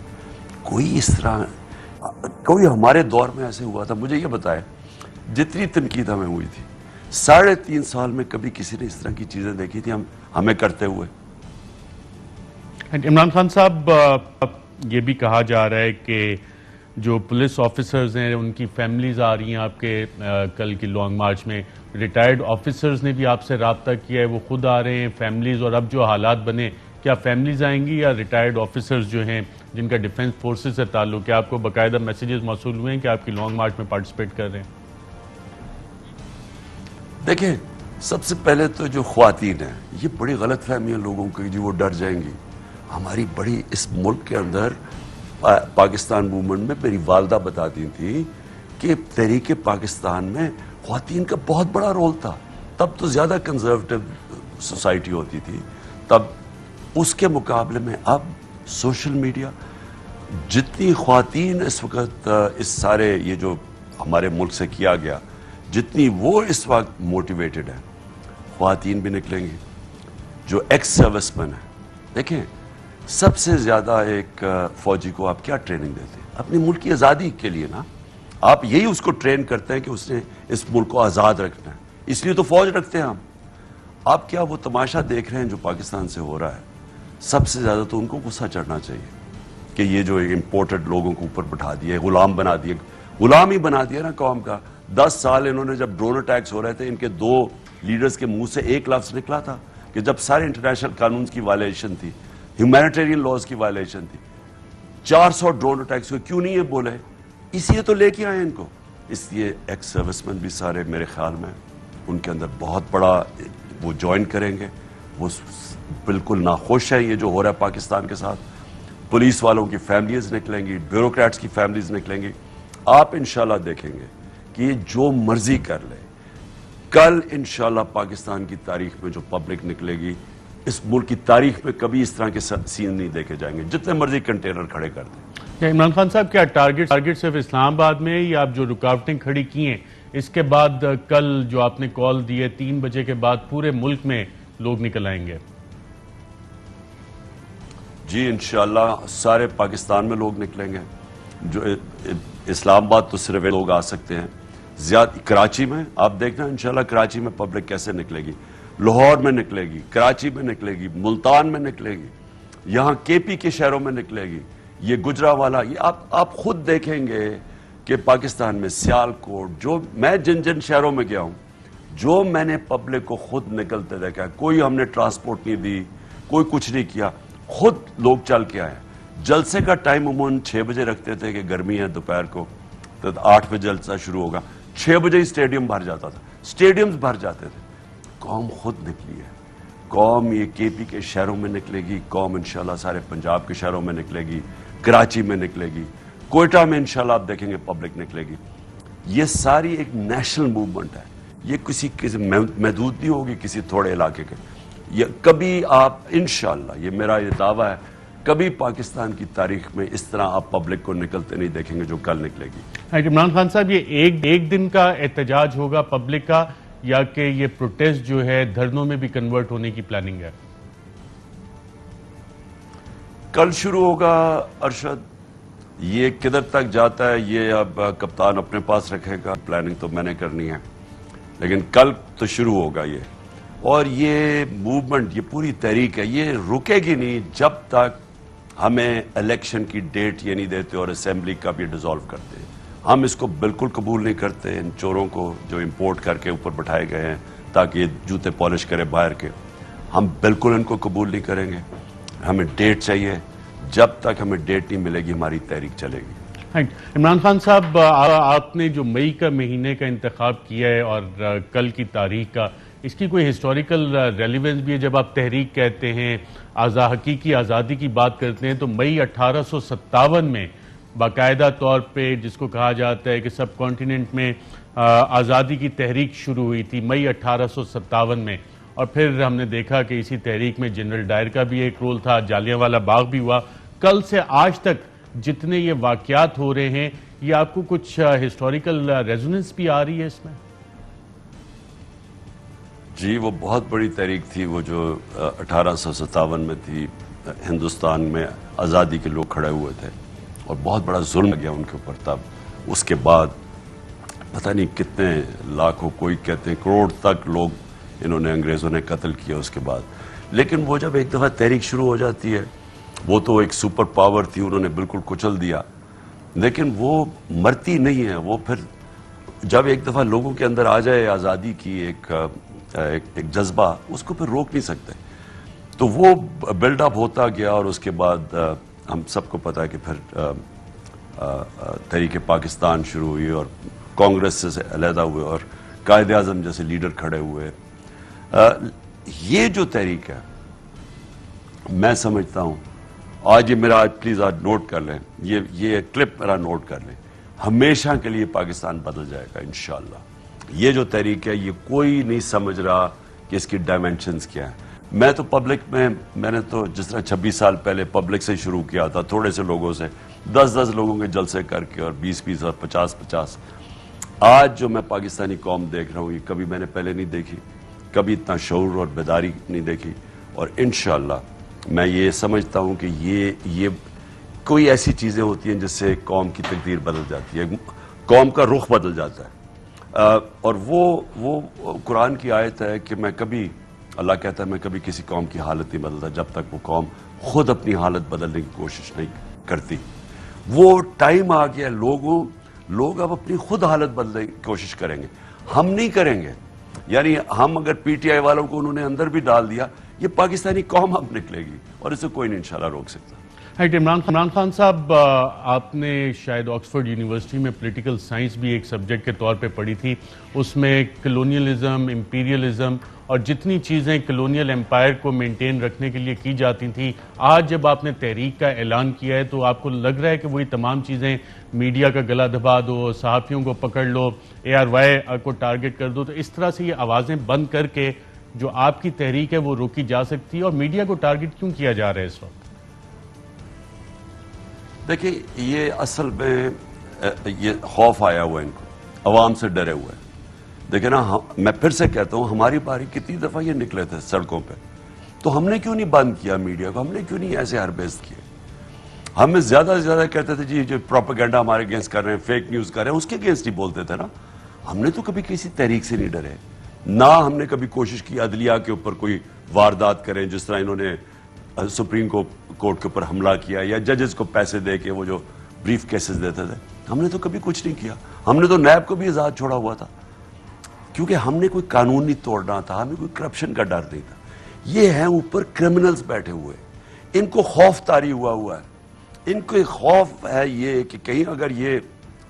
کوئی اس طرح کوئی ہمارے دور میں ایسے ہوا تھا؟ مجھے یہ بتائے، جتنی تنقید ہمیں ہوئی تھی 3.5 سال میں کبھی کسی نے اس طرح کی چیزیں دیکھی تھی ہمیں کرتے ہوئے؟ عمران خان صاحب، یہ بھی کہا جا رہا ہے کہ جو پولیس آفیسرز ہیں ان کی فیملیز آ رہی ہیں آپ کے کل کی لانگ مارچ میں. ریٹائرڈ آفیسرز نے بھی آپ سے رابطہ کیا ہے، وہ خود آ رہے ہیں فیملیز، اور اب جو حالات بنے، کیا فیملیز آئیں گی یا ریٹائرڈ آفیسرز جو ہیں جن کا ڈیفنس فورسز سے تعلق ہے، آپ کو باقاعدہ میسیجز موصول ہوئے ہیں کہ آپ کی لانگ مارچ میں پارٹیسپیٹ کر رہے ہیں؟ دیکھیں، سب سے پہلے تو جو خواتین ہیں، یہ بڑی غلط فہمی ہے لوگوں کی جو وہ ڈر جائیں گی. ہماری بڑی اس ملک کے اندر پاکستان موومنٹ میں میری والدہ بتاتی تھی کہ تحریک پاکستان میں خواتین کا بہت بڑا رول تھا. تب تو زیادہ کنزرویٹو سوسائٹی ہوتی تھی تب، اس کے مقابلے میں اب سوشل میڈیا، جتنی خواتین اس وقت اس سارے یہ جو ہمارے ملک سے کیا گیا، جتنی وہ اس وقت موٹیویٹڈ ہیں، خواتین بھی نکلیں گی جو ایکس سروس مین ہیں. دیکھیں، سب سے زیادہ ایک فوجی کو آپ کیا ٹریننگ دیتے ہیں؟ اپنی ملک کی آزادی کے لیے نا. آپ یہی اس کو ٹرین کرتے ہیں کہ اس نے اس ملک کو آزاد رکھنا ہے، اس لیے تو فوج رکھتے ہیں ہم. آپ کیا وہ تماشا دیکھ رہے ہیں جو پاکستان سے ہو رہا ہے؟ سب سے زیادہ تو ان کو غصہ چڑھنا چاہیے کہ یہ جو امپورٹڈ لوگوں کو اوپر بٹھا دیا، غلام بنا دیا، غلام ہی بنا دیا نا قوم کا. 10 سال انہوں نے، جب ڈرون اٹیکس ہو رہے تھے، ان کے 2 لیڈرز کے منہ سے ایک لفظ نکلا تھا کہ جب سارے انٹرنیشنل قانون کی وائلیشن تھی، ہیومینیٹیرین لاز کی وائلیشن تھی، 400 ڈرون اٹیکس ہوئے، کیوں نہیں یہ بولے؟ اس لیے تو لے کے آئے ان کو. اس لیے ایکس سروس مین بھی سارے میرے خیال میں ان کے اندر بہت بڑا وہ جوائن کریں گے. وہ بالکل ناخوش ہے یہ جو ہو رہا ہے پاکستان کے ساتھ. پولیس والوں کی فیملیز نکلیں گی، بیوروکریٹس کی فیملیز نکلیں گی. آپ انشاءاللہ دیکھیں گے کہ یہ جو مرضی کر لے، کل انشاءاللہ پاکستان کی تاریخ میں جو پبلک نکلے گی، اس ملک کی تاریخ میں کبھی اس طرح کے سین نہیں دیکھے جائیں گے، جتنے مرضی کنٹینر کھڑے کر دیں. عمران خان صاحب، کیا ٹارگٹ صرف اسلام آباد میں، یا آپ جو رکاوٹیں کھڑی کی ہیں اس کے بعد کل جو آپ نے کال دی ہے 3 بجے کے بعد پورے ملک میں لوگ نکل آئیں گے؟ جی انشاءاللہ سارے پاکستان میں لوگ نکلیں گے. جو اسلام آباد تو صرف لوگ آ سکتے ہیں، زیادہ کراچی میں آپ دیکھنا انشاءاللہ کراچی میں پبلک کیسے نکلے گی، لاہور میں نکلے گی، کراچی میں نکلے گی، ملتان میں نکلے گی، یہاں کے پی کے شہروں میں نکلے گی، یہ گجرا والا، یہ آپ خود دیکھیں گے کہ پاکستان میں سیالکوٹ جو میں جن شہروں میں گیا ہوں, جو میں نے پبلک کو خود نکلتے دیکھا, کوئی ہم نے ٹرانسپورٹ نہیں دی, کوئی کچھ نہیں کیا, خود لوگ چل کے آئے. جلسے کا ٹائم عموماً 6 بجے رکھتے تھے کہ گرمی ہے دوپہر کو, تو 8 بجے جلسہ شروع ہوگا, 6 بجے ہی اسٹیڈیم بھر جاتا تھا, اسٹیڈیمز بھر جاتے تھے. قوم خود نکلی ہے, قوم یہ کے پی کے شہروں میں نکلے گی, قوم انشاءاللہ سارے پنجاب کے شہروں میں نکلے گی, کراچی میں نکلے گی, کوئٹہ میں انشاءاللہ آپ دیکھیں گے پبلک نکلے گی. یہ ساری ایک نیشنل موومنٹ ہے, یہ کسی محدود نہیں ہوگی کسی تھوڑے علاقے کے. یہ کبھی آپ انشاءاللہ, یہ میرا یہ دعویٰ ہے, کبھی پاکستان کی تاریخ میں اس طرح آپ پبلک کو نکلتے نہیں دیکھیں گے جو کل نکلے گی. عمران خان صاحب, یہ ایک دن کا احتجاج ہوگا پبلک کا, یا کہ یہ پروٹیسٹ جو ہے دھرنوں میں بھی کنورٹ ہونے کی پلاننگ ہے؟ کل شروع ہوگا ارشد, یہ کدھر تک جاتا ہے یہ اب کپتان اپنے پاس رکھے گا, پلاننگ تو میں نے کرنی ہے, لیکن کل تو شروع ہوگا یہ. اور یہ موومنٹ, یہ پوری تحریک ہے, یہ رکے گی نہیں جب تک ہمیں الیکشن کی ڈیٹ یہ نہیں دیتے اور اسمبلی کا بھی ڈیزالو کرتے. ہم اس کو بالکل قبول نہیں کرتے, ان چوروں کو جو امپورٹ کر کے اوپر بٹھائے گئے ہیں تاکہ یہ جوتے پالش کرے باہر کے, ہم بالکل ان کو قبول نہیں کریں گے. ہمیں ڈیٹ چاہیے, جب تک ہمیں ڈیٹ نہیں ملے گی ہماری تحریک چلے گی. عمران خان صاحب, آپ نے جو مئی کا مہینے کا انتخاب کیا ہے اور کل کی تاریخ کا, اس کی کوئی ہسٹوریکل ریلیونس بھی ہے؟ جب آپ تحریک کہتے ہیں, حقیقی آزادی کی بات کرتے ہیں, تو مئی 1857 میں باقاعدہ طور پہ جس کو کہا جاتا ہے کہ سب کانٹیننٹ میں آزادی کی تحریک شروع ہوئی تھی مئی 1857 میں. اور پھر ہم نے دیکھا کہ اسی تحریک میں جنرل ڈائر کا بھی ایک رول تھا, جالیانوالہ باغ بھی ہوا. کل سے آج تک جتنے یہ واقعات ہو رہے ہیں, یہ آپ کو کچھ ہسٹوریکل ریزوننس بھی آ رہی ہے اس میں؟ جی, وہ بہت بڑی تحریک تھی وہ جو 1857 میں تھی. ہندوستان میں آزادی کے لوگ کھڑے ہوئے تھے اور بہت بڑا ظلم گیا ان کے اوپر. تب اس کے بعد پتہ نہیں کتنے لاکھوں, کوئی کہتے ہیں کروڑ تک لوگ انہوں نے, انگریزوں نے قتل کیا اس کے بعد. لیکن وہ جب ایک دفعہ تحریک شروع ہو جاتی ہے, وہ تو ایک سپر پاور تھی, انہوں نے بالکل کچل دیا, لیکن وہ مرتی نہیں ہے. وہ پھر جب ایک دفعہ لوگوں کے اندر آ جائے آزادی کی ایک جذبہ, اس کو پھر روک نہیں سکتے. تو وہ بلڈ اپ ہوتا گیا, اور اس کے بعد ہم سب کو پتا ہے کہ پھر تحریک پاکستان شروع ہوئی اور کانگریس سے علیحدہ ہوئے اور قائد اعظم جیسے لیڈر کھڑے ہوئے. یہ جو تحریک ہے, میں سمجھتا ہوں آج یہ میرا, پلیز آج نوٹ کر لیں, یہ کلپ میرا نوٹ کر لیں, ہمیشہ کے لیے پاکستان بدل جائے گا انشاءاللہ. یہ جو تحریک ہے, یہ کوئی نہیں سمجھ رہا کہ اس کی ڈائمینشنز کیا ہیں. میں تو پبلک میں نے تو جس طرح 26 سال پہلے پبلک سے شروع کیا تھا, تھوڑے سے لوگوں سے, 10 لوگوں کے جلسے کر کے, اور 20 اور 50. آج جو میں پاکستانی قوم دیکھ رہا ہوں, یہ کبھی میں نے پہلے نہیں دیکھی, کبھی اتنا شعور اور بیداری نہیں دیکھی. اور انشاءاللہ میں یہ سمجھتا ہوں کہ یہ کوئی ایسی چیزیں ہوتی ہیں جس سے قوم کی تقدیر بدل جاتی ہے, قوم کا رخ بدل جاتا ہے. اور وہ قرآن کی آیت ہے کہ میں کبھی, اللہ کہتا ہے میں کبھی کسی قوم کی حالت نہیں بدلتا جب تک وہ قوم خود اپنی حالت بدلنے کی کوشش نہیں کرتی. وہ ٹائم آ گیا, لوگ اب اپنی خود حالت بدلنے کی کوشش کریں گے, ہم نہیں کریں گے. یعنی ہم اگر پی ٹی آئی والوں کو انہوں نے اندر بھی ڈال دیا, یہ پاکستانی قوم اب نکلے گی, اور اسے کوئی نہیں انشاءاللہ روک سکتا. عمران خان صاحب, آپ نے شاید آکسفورڈ یونیورسٹی میں پولیٹیکل سائنس بھی ایک سبجیکٹ کے طور پہ پڑھی تھی. اس میں کلونیلزم, امپیریلزم اور جتنی چیزیں کلونیل امپائر کو مینٹین رکھنے کے لیے کی جاتی تھیں, آج جب آپ نے تحریک کا اعلان کیا ہے تو آپ کو لگ رہا ہے کہ وہی تمام چیزیں, میڈیا کا گلا دبا دو, صحافیوں کو پکڑ لو, ARY کو ٹارگٹ کر دو, تو اس طرح سے یہ آوازیں بند کر کے جو آپ کی تحریک ہے وہ روکی جا سکتی ہے؟ اور میڈیا کو ٹارگٹ کیوں کیا جا رہا ہے اس وقت؟ دیکھیں, یہ اصل میں یہ خوف آیا ہوا ہے ان کو, عوام سے ڈرے ہوئے ہیں. دیکھیں نا, میں پھر سے کہتا ہوں, ہماری باری کتنی دفعہ یہ نکلے تھے سڑکوں پہ, تو ہم نے کیوں نہیں بند کیا میڈیا کو, ہم نے کیوں نہیں ایسے ہربیست کیے. ہمیں زیادہ سے زیادہ کہتے تھے جی جو پروپیگنڈا ہمارے اگینسٹ کر رہے ہیں, فیک نیوز کر رہے ہیں, اس کے اگینسٹ ہی بولتے تھے نا. ہم نے تو کبھی کسی تحریک سے نہیں ڈرے, نہ ہم نے کبھی کوشش کی عدلیہ کے اوپر کوئی واردات کریں, جس طرح انہوں نے سپریم کورٹ کے اوپر حملہ کیا, یا ججز کو پیسے دے کے وہ جو بریف کیسز دیتے تھے. ہم نے تو کبھی کچھ نہیں کیا. ہم نے تو نیب کو بھی آزاد چھوڑا ہوا تھا, کیونکہ ہم نے کوئی قانون نہیں توڑنا تھا, ہمیں کوئی کرپشن کا ڈر نہیں تھا. یہ ہیں اوپر کرمنلز بیٹھے ہوئے, ان کو خوف طاری ہوا ہے. ان کو خوف ہے یہ کہ کہیں اگر یہ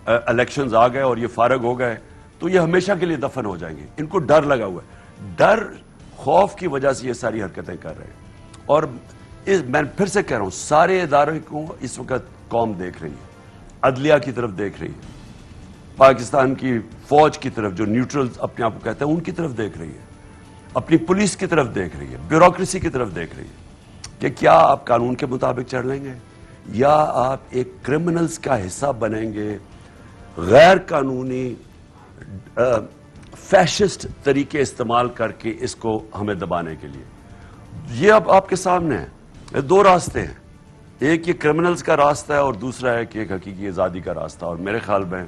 الیکشنز آ گئے اور یہ فارغ ہو گئے تو یہ ہمیشہ کے لیے دفن ہو جائیں گے. ان کو ڈر لگا ہوا ہے, ڈر خوف کی وجہ سے یہ ساری حرکتیں کر رہے ہیں. اور میں پھر سے کہہ رہا ہوں, سارے اداروں کو اس وقت قوم دیکھ رہی ہے, عدلیہ کی طرف دیکھ رہی ہے, پاکستان کی فوج کی طرف جو نیوٹرل اپنے آپ کو کہتے ہیں ان کی طرف دیکھ رہی ہے, اپنی پولیس کی طرف دیکھ رہی ہے, بیوروکریسی کی طرف دیکھ رہی ہے کہ کیا آپ قانون کے مطابق چل لیں گے یا آپ ایک کرمنلز کا حصہ بنیں گے, غیر قانونی فیشسٹ طریقے استعمال کر کے اس کو ہمیں دبانے کے لیے. یہ اب آپ کے سامنے ہے, دو راستے ہیں, ایک یہ کرمنلز کا راستہ ہے اور دوسرا ہے کہ ایک حقیقی آزادی کا راستہ. اور میرے خیال میں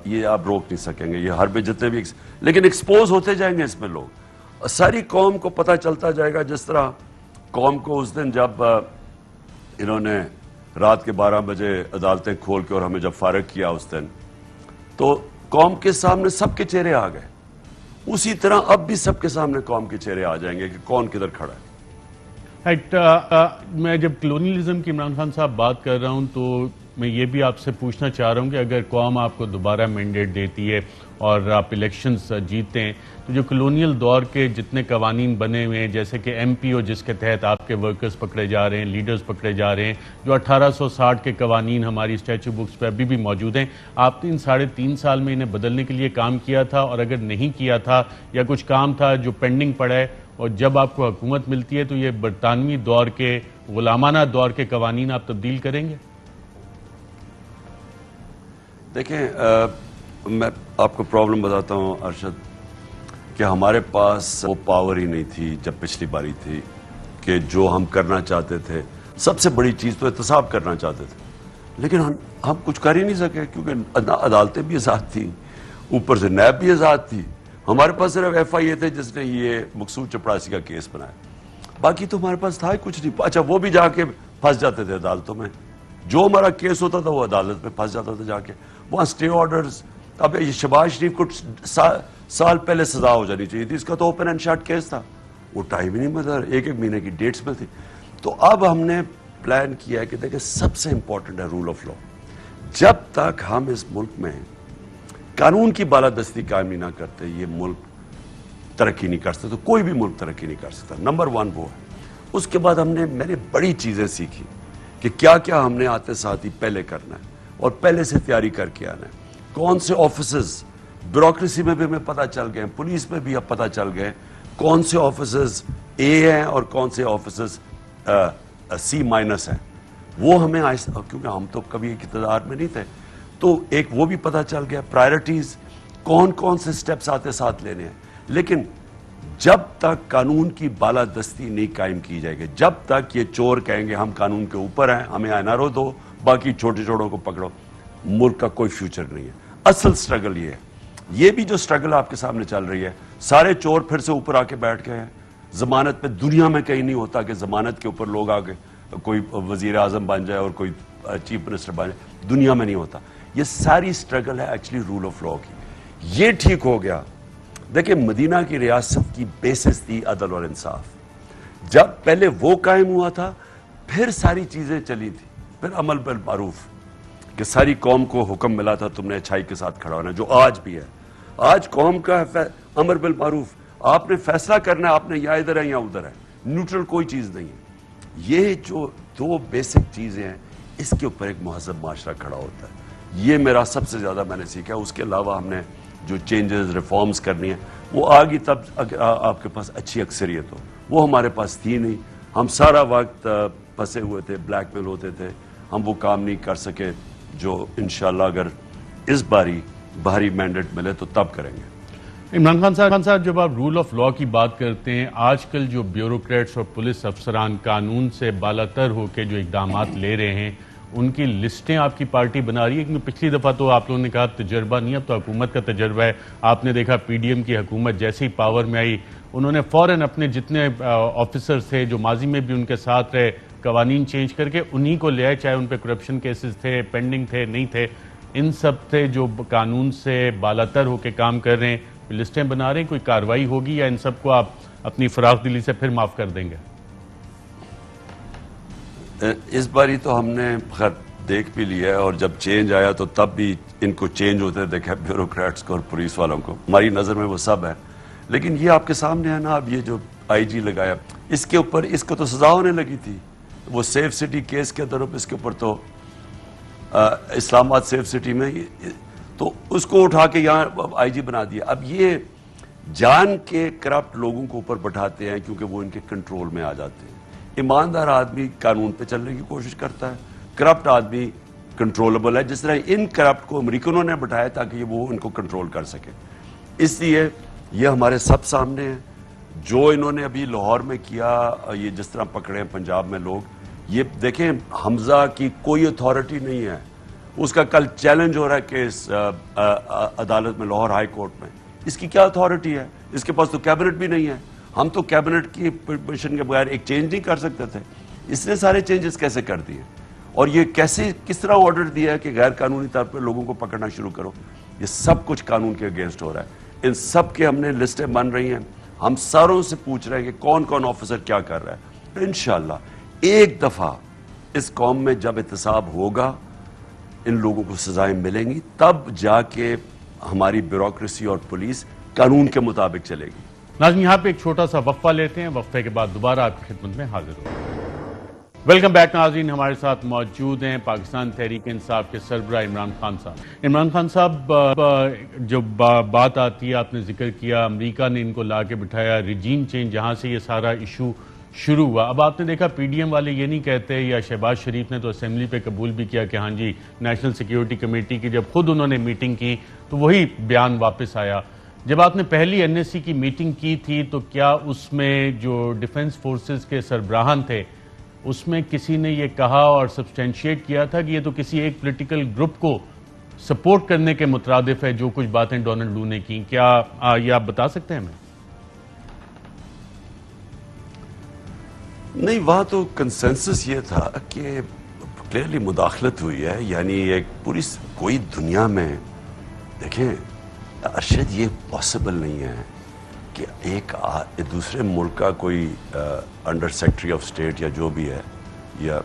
یہ آپ روک نہیں سکیں گے, یہ ہر بے جتنے بھی لیکن ایکسپوز ہوتے جائیں گے اس میں لوگ, ساری قوم کو پتہ چلتا جائے گا. جس طرح قوم کو اس دن جب انہوں نے رات کے 12 بجے عدالتیں کھول کے اور ہمیں جب فارغ کیا اس دن, تو قوم کے سامنے سب کے چہرے آ گئے. اسی طرح اب بھی سب کے سامنے قوم کے چہرے آ جائیں گے کہ کون کدھر کھڑا ہے. میں جب کلونیلزم کی عمران خان صاحب بات کر رہا ہوں تو میں یہ بھی آپ سے پوچھنا چاہ رہا ہوں کہ اگر قوم آپ کو دوبارہ مینڈیٹ دیتی ہے اور آپ الیکشنز جیتے ہیں تو جو کلونیل دور کے جتنے قوانین بنے ہوئے ہیں, جیسے کہ ایم پی او جس کے تحت آپ کے ورکرز پکڑے جا رہے ہیں, لیڈرز پکڑے جا رہے ہیں, جو 1860 کے قوانین ہماری اسٹیچو بکس پہ ابھی بھی موجود ہیں, آپ نے ان 3.5 سال میں انہیں بدلنے کے لیے کام کیا تھا؟ اور اگر نہیں کیا تھا یا کچھ کام تھا جو پینڈنگ پڑا ہے, اور جب آپ کو حکومت ملتی ہے تو یہ برطانوی دور کے غلامانہ دور کے قوانین آپ تبدیل کریں گے؟ دیکھیں, میں آپ کو پرابلم بتاتا ہوں ارشد, کہ ہمارے پاس وہ پاور ہی نہیں تھی جب پچھلی باری تھی کہ جو ہم کرنا چاہتے تھے. سب سے بڑی چیز تو احتساب کرنا چاہتے تھے, لیکن ہم کچھ کر ہی نہیں سکے کیونکہ عدالتیں بھی آزاد تھیں, اوپر سے نیب بھی آزاد تھی. ہمارے پاس صرف ایف آئی اے تھے جس نے یہ مقصود چپڑاسی کا کیس بنایا, باقی تو ہمارے پاس تھا ہی کچھ نہیں. اچھا, وہ بھی جا کے پھنس جاتے تھے عدالتوں میں, جو ہمارا کیس ہوتا تھا وہ عدالت میں پھنس جاتا تھا جا کے, وہاں اسٹے آرڈرز. اب یہ شہباز شریف کو سال پہلے سزا ہو جانی چاہیے تھی, اس کا تو اوپن اینڈ شٹ کیس تھا, وہ ٹائم ہی نہیں ملا, 1 مہینے کی ڈیٹس میں تھی. تو اب ہم نے پلان کیا ہے کہ دیکھیں سب سے امپورٹنٹ ہے رول آف لا. جب تک ہم اس ملک میں قانون کی بالادستی قائم نہیں نہ کرتے یہ ملک ترقی نہیں کر سکتا, تو کوئی بھی ملک ترقی نہیں کر سکتا. نمبر 1 وہ ہے. اس کے بعد میں نے بڑی چیزیں سیکھی کہ کیا کیا ہم نے آتے ساتھ ہی پہلے کرنا ہے اور پہلے سے تیاری کر کے آنا ہے. کون سے آفیسز, بیوروکریسی میں بھی ہمیں پتہ چل گئے, پولیس میں بھی اب پتہ چل گئے کون سے آفیسز اے ہیں اور کون سے آفیسز سی مائنس ہیں. وہ ہمیں کیونکہ ہم تو کبھی ایک اقتدار میں نہیں تھے, تو ایک وہ بھی پتہ چل گیا, پرائرٹیز کون سے سٹیپس آتے ساتھ لینے ہیں. لیکن جب تک قانون کی بالادستی نہیں قائم کی جائے گی, جب تک یہ چور کہیں گے ہم قانون کے اوپر ہیں, ہمیں آئینہ دو, باقی چھوٹے چھوٹوں کو پکڑو, ملک کا کوئی فیوچر نہیں ہے. اصل سٹرگل یہ ہے. یہ بھی جو سٹرگل آپ کے سامنے چل رہی ہے, سارے چور پھر سے اوپر آ کے بیٹھ گئے ہیں. ضمانت پہ دنیا میں کہیں نہیں ہوتا کہ ضمانت کے اوپر لوگ آگے کوئی وزیر اعظم بن جائے اور کوئی چیف منسٹر بن جائے, دنیا میں نہیں ہوتا. یہ ساری سٹرگل ہے ایکچولی رول آف لا کی. یہ ٹھیک ہو گیا. دیکھیں, مدینہ کی ریاست کی بیسس تھی عدل اور انصاف. جب پہلے وہ قائم ہوا تھا پھر ساری چیزیں چلی تھی, پھر عمل بالمعروف کہ ساری قوم کو حکم ملا تھا تم نے اچھائی کے ساتھ کھڑا ہونا, جو آج بھی ہے. آج قوم کا امر بالمعروف, آپ نے فیصلہ کرنا ہے, آپ نے یا ادھر ہے یا ادھر ہے, نیوٹرل کوئی چیز نہیں ہے. یہ جو 2 بیسک چیزیں ہیں اس کے اوپر ایک مہذب معاشرہ کھڑا ہوتا ہے. یہ میرا سب سے زیادہ میں نے سیکھا. اس کے علاوہ ہم نے جو چینجز ریفارمز کرنی ہیں وہ آگی تب آپ کے پاس اچھی اکثریت ہو, وہ ہمارے پاس تھی نہیں. ہم سارا وقت پھنسے ہوئے تھے, بلیک میل ہوتے تھے, ہم وہ کام نہیں کر سکے جو انشاءاللہ اگر اس باری باہری مینڈیٹ ملے تو تب کریں گے. عمران خان صاحب, جب آپ رول آف لا کی بات کرتے ہیں, آج کل جو بیوروکریٹس اور پولیس افسران قانون سے بالاتر ہو کے جو اقدامات لے رہے ہیں ان کی لسٹیں آپ کی پارٹی بنا رہی ہے. کیونکہ پچھلی دفعہ تو آپ لوگوں نے کہا تجربہ نہیں, اب تو حکومت کا تجربہ ہے. آپ نے دیکھا پی ڈی ایم کی حکومت جیسے ہی پاور میں آئی انہوں نے فوراً اپنے جتنے آفیسرز تھے جو ماضی میں بھی ان کے ساتھ رہے, قوانین چینج کر کے انہی کو لے آئے, چاہے ان پہ کرپشن کیسز تھے, پینڈنگ تھے, نہیں تھے. ان سب سے جو قانون سے بالاتر ہو کے کام کر رہے ہیں لسٹیں بنا رہے ہیں، کوئی کارروائی ہوگی یا ان سب کو آپ اپنی فراخ دلی سے پھر معاف کر دیں گے؟ اس باری تو ہم نے خیر دیکھ بھی لیا ہے، اور جب چینج آیا تو تب بھی ان کو چینج ہوتے دیکھا بیوروکریٹس کو اور پولیس والوں کو. ہماری نظر میں وہ سب ہے، لیکن یہ آپ کے سامنے ہے نا. اب یہ جو آئی جی لگایا اس کے اوپر اس کو تو سزا ہونے لگی تھی. وہ سیف سٹی کیس کے طرف اس کے اوپر تو اسلام آباد سیف سٹی میں تو اس کو اٹھا کے یہاں آئی جی بنا دیا. اب یہ جان کے کرپٹ لوگوں کو اوپر بٹھاتے ہیں کیونکہ وہ ان کے کنٹرول میں آ جاتے ہیں. ایماندار آدمی قانون پہ چلنے کی کوشش کرتا ہے، کرپٹ آدمی کنٹرولبل ہے. جس طرح ان کرپٹ کو امریکنوں نے بٹھایا تاکہ وہ ان کو کنٹرول کر سکے. اس لیے یہ ہمارے سب سامنے ہے. جو انہوں نے ابھی لاہور میں کیا، یہ جس طرح پکڑے ہیں پنجاب میں لوگ، یہ دیکھیں حمزہ کی کوئی اتھارٹی نہیں ہے. اس کا کل چیلنج ہو رہا ہے کیس عدالت میں، لاہور ہائی کورٹ میں. اس کی کیا اتھارٹی ہے؟ اس کے پاس تو کیبنٹ بھی نہیں ہے. ہم تو کیبنٹ کی پرمیشن کے بغیر ایک چینج نہیں کر سکتے تھے. اس نے سارے چینجز کیسے کر دیے؟ اور یہ کس طرح آرڈر دیا ہے کہ غیر قانونی طور پر لوگوں کو پکڑنا شروع کرو؟ یہ سب کچھ قانون کے اگینسٹ ہو رہا ہے. ان سب کے ہم نے لسٹیں بن رہی ہیں. ہم ساروں سے پوچھ رہے ہیں کہ کون کون آفیسر کیا کر رہا ہے. انشاءاللہ ایک دفعہ اس قوم میں جب احتساب ہوگا، ان لوگوں کو سزائیں ملیں گی، تب جا کے ہماری بیوروکریسی اور پولیس قانون کے مطابق چلے گی. ناظرین، یہاں پہ ایک چھوٹا سا وقفہ لیتے ہیں، وقفے کے بعد دوبارہ آپ کی خدمت میں حاضر ہوں. ویلکم بیک ناظرین. ہمارے ساتھ موجود ہیں پاکستان تحریک انصاف کے سربراہ عمران خان صاحب. عمران خان صاحب، جو بات آتی ہے، آپ نے ذکر کیا امریکہ نے ان کو لا کے بٹھایا، ریجیم چینج جہاں سے یہ سارا ایشو شروع ہوا. اب آپ نے دیکھا پی ڈی ایم والے یہ نہیں کہتے، یا شہباز شریف نے تو اسمبلی پہ قبول بھی کیا کہ ہاں جی نیشنل سیکیورٹی کمیٹی کی جب خود انہوں نے میٹنگ کی تو وہی بیان واپس آیا. جب آپ نے پہلی این ایس سی کی میٹنگ کی تھی تو کیا اس میں جو ڈیفنس فورسز کے سربراہان تھے اس میں کسی نے یہ کہا اور سبسٹینشیٹ کیا تھا کہ یہ تو کسی ایک پولیٹیکل گروپ کو سپورٹ کرنے کے مترادف ہے جو کچھ باتیں ڈونلڈ لو نے کی؟ کیا یہ آپ بتا سکتے ہیں ہمیں؟ نہیں، وہاں تو کنسنسس یہ تھا کہ کلیئرلی مداخلت ہوئی ہے. یعنی ایک پوری کوئی دنیا میں دیکھیں ارشد، یہ پاسبل نہیں ہے کہ ایک دوسرے ملک کا کوئی انڈر سیکرٹری آف اسٹیٹ یا جو بھی ہے، یا